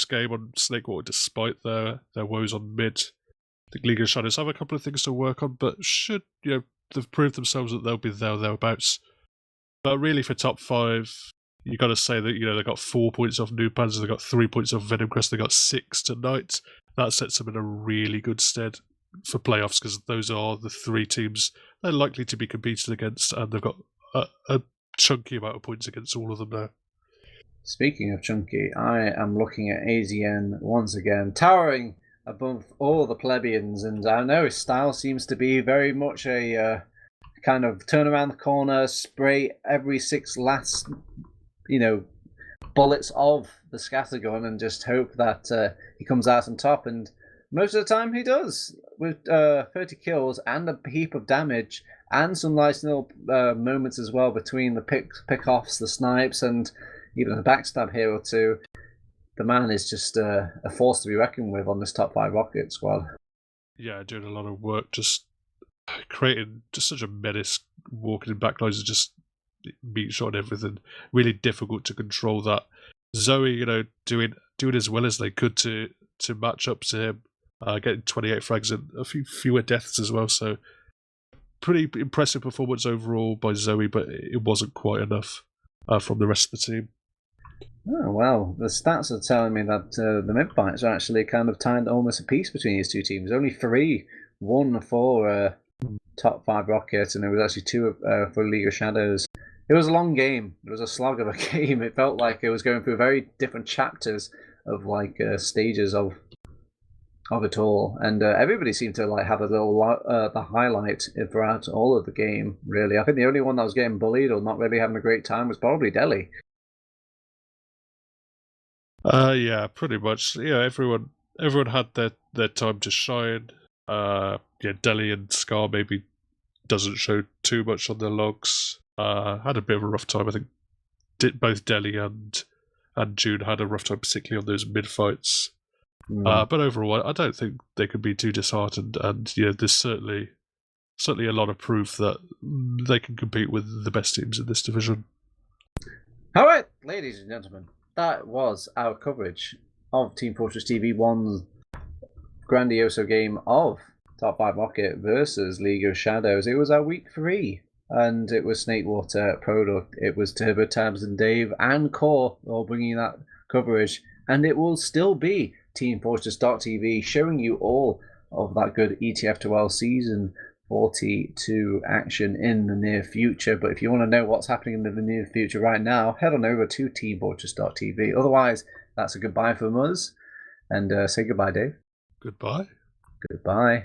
game on Snakewater, despite their woes on mid. I think League of Shadows have a couple of things to work on, but should they've proved themselves that they'll be thereabouts. But really, for top 5, you got to say that they got 4 points off New Panzer, they got 3 points off Venom Crest, they got 6 tonight. That sets them in a really good stead for playoffs, because those are the 3 teams they're likely to be competed against, and they've got a chunky amount of points against all of them now. Speaking of chunky, I am looking at AZN once again, towering above all the plebeians, and I know his style seems to be very much a kind of turn around the corner, spray every 6 last, bullets of the scattergun, and just hope that he comes out on top. And most of the time he does, with 30 kills and a heap of damage, and some nice little moments as well between the pick-offs, the snipes, and even a backstab here or two. The man is just a force to be reckoned with on this top 5 Rocket squad. Yeah, doing a lot of work, just creating just such a menace, walking in backlines, just beat shot and everything. Really difficult to control that. Zoe, doing as well as they could to match up to him, getting 28 frags and a few fewer deaths as well. So pretty impressive performance overall by Zoe, but it wasn't quite enough from the rest of the team. Oh, well, the stats are telling me that the mid-fights are actually kind of tied almost a piece between these two teams. Only 3-1 for top 5 Rocket, and it was actually 2 for League of Shadows. It was a long game. It was a slog of a game. It felt like it was going through very different chapters of stages of it all, and everybody seemed to have a little the highlight throughout all of the game. Really, I think the only one that was getting bullied or not really having a great time was probably Delhi. Yeah, pretty much. Yeah, everyone had their time to shine. Delhi and Scar maybe doesn't show too much on their logs. Had a bit of a rough time. I think both Delhi and June had a rough time, particularly on those mid fights. But overall, I don't think they could be too disheartened. And there's certainly a lot of proof that they can compete with the best teams in this division. All right, ladies and gentlemen, that was our coverage of Team Fortress TV 1's grandioso game of Top 5 Rocket versus League of Shadows. It was our week 3, and it was Snakewater, Product, it was TurboTabs and Dave and Core all bringing that coverage, and it will still be teamfortress.tv showing you all of that good ETF2L season 42 action in the near future. But if you want to know what's happening in the near future right now, head on over to teamfortress.tv. Otherwise, that's a goodbye from us, and say goodbye, Dave. Goodbye. Goodbye.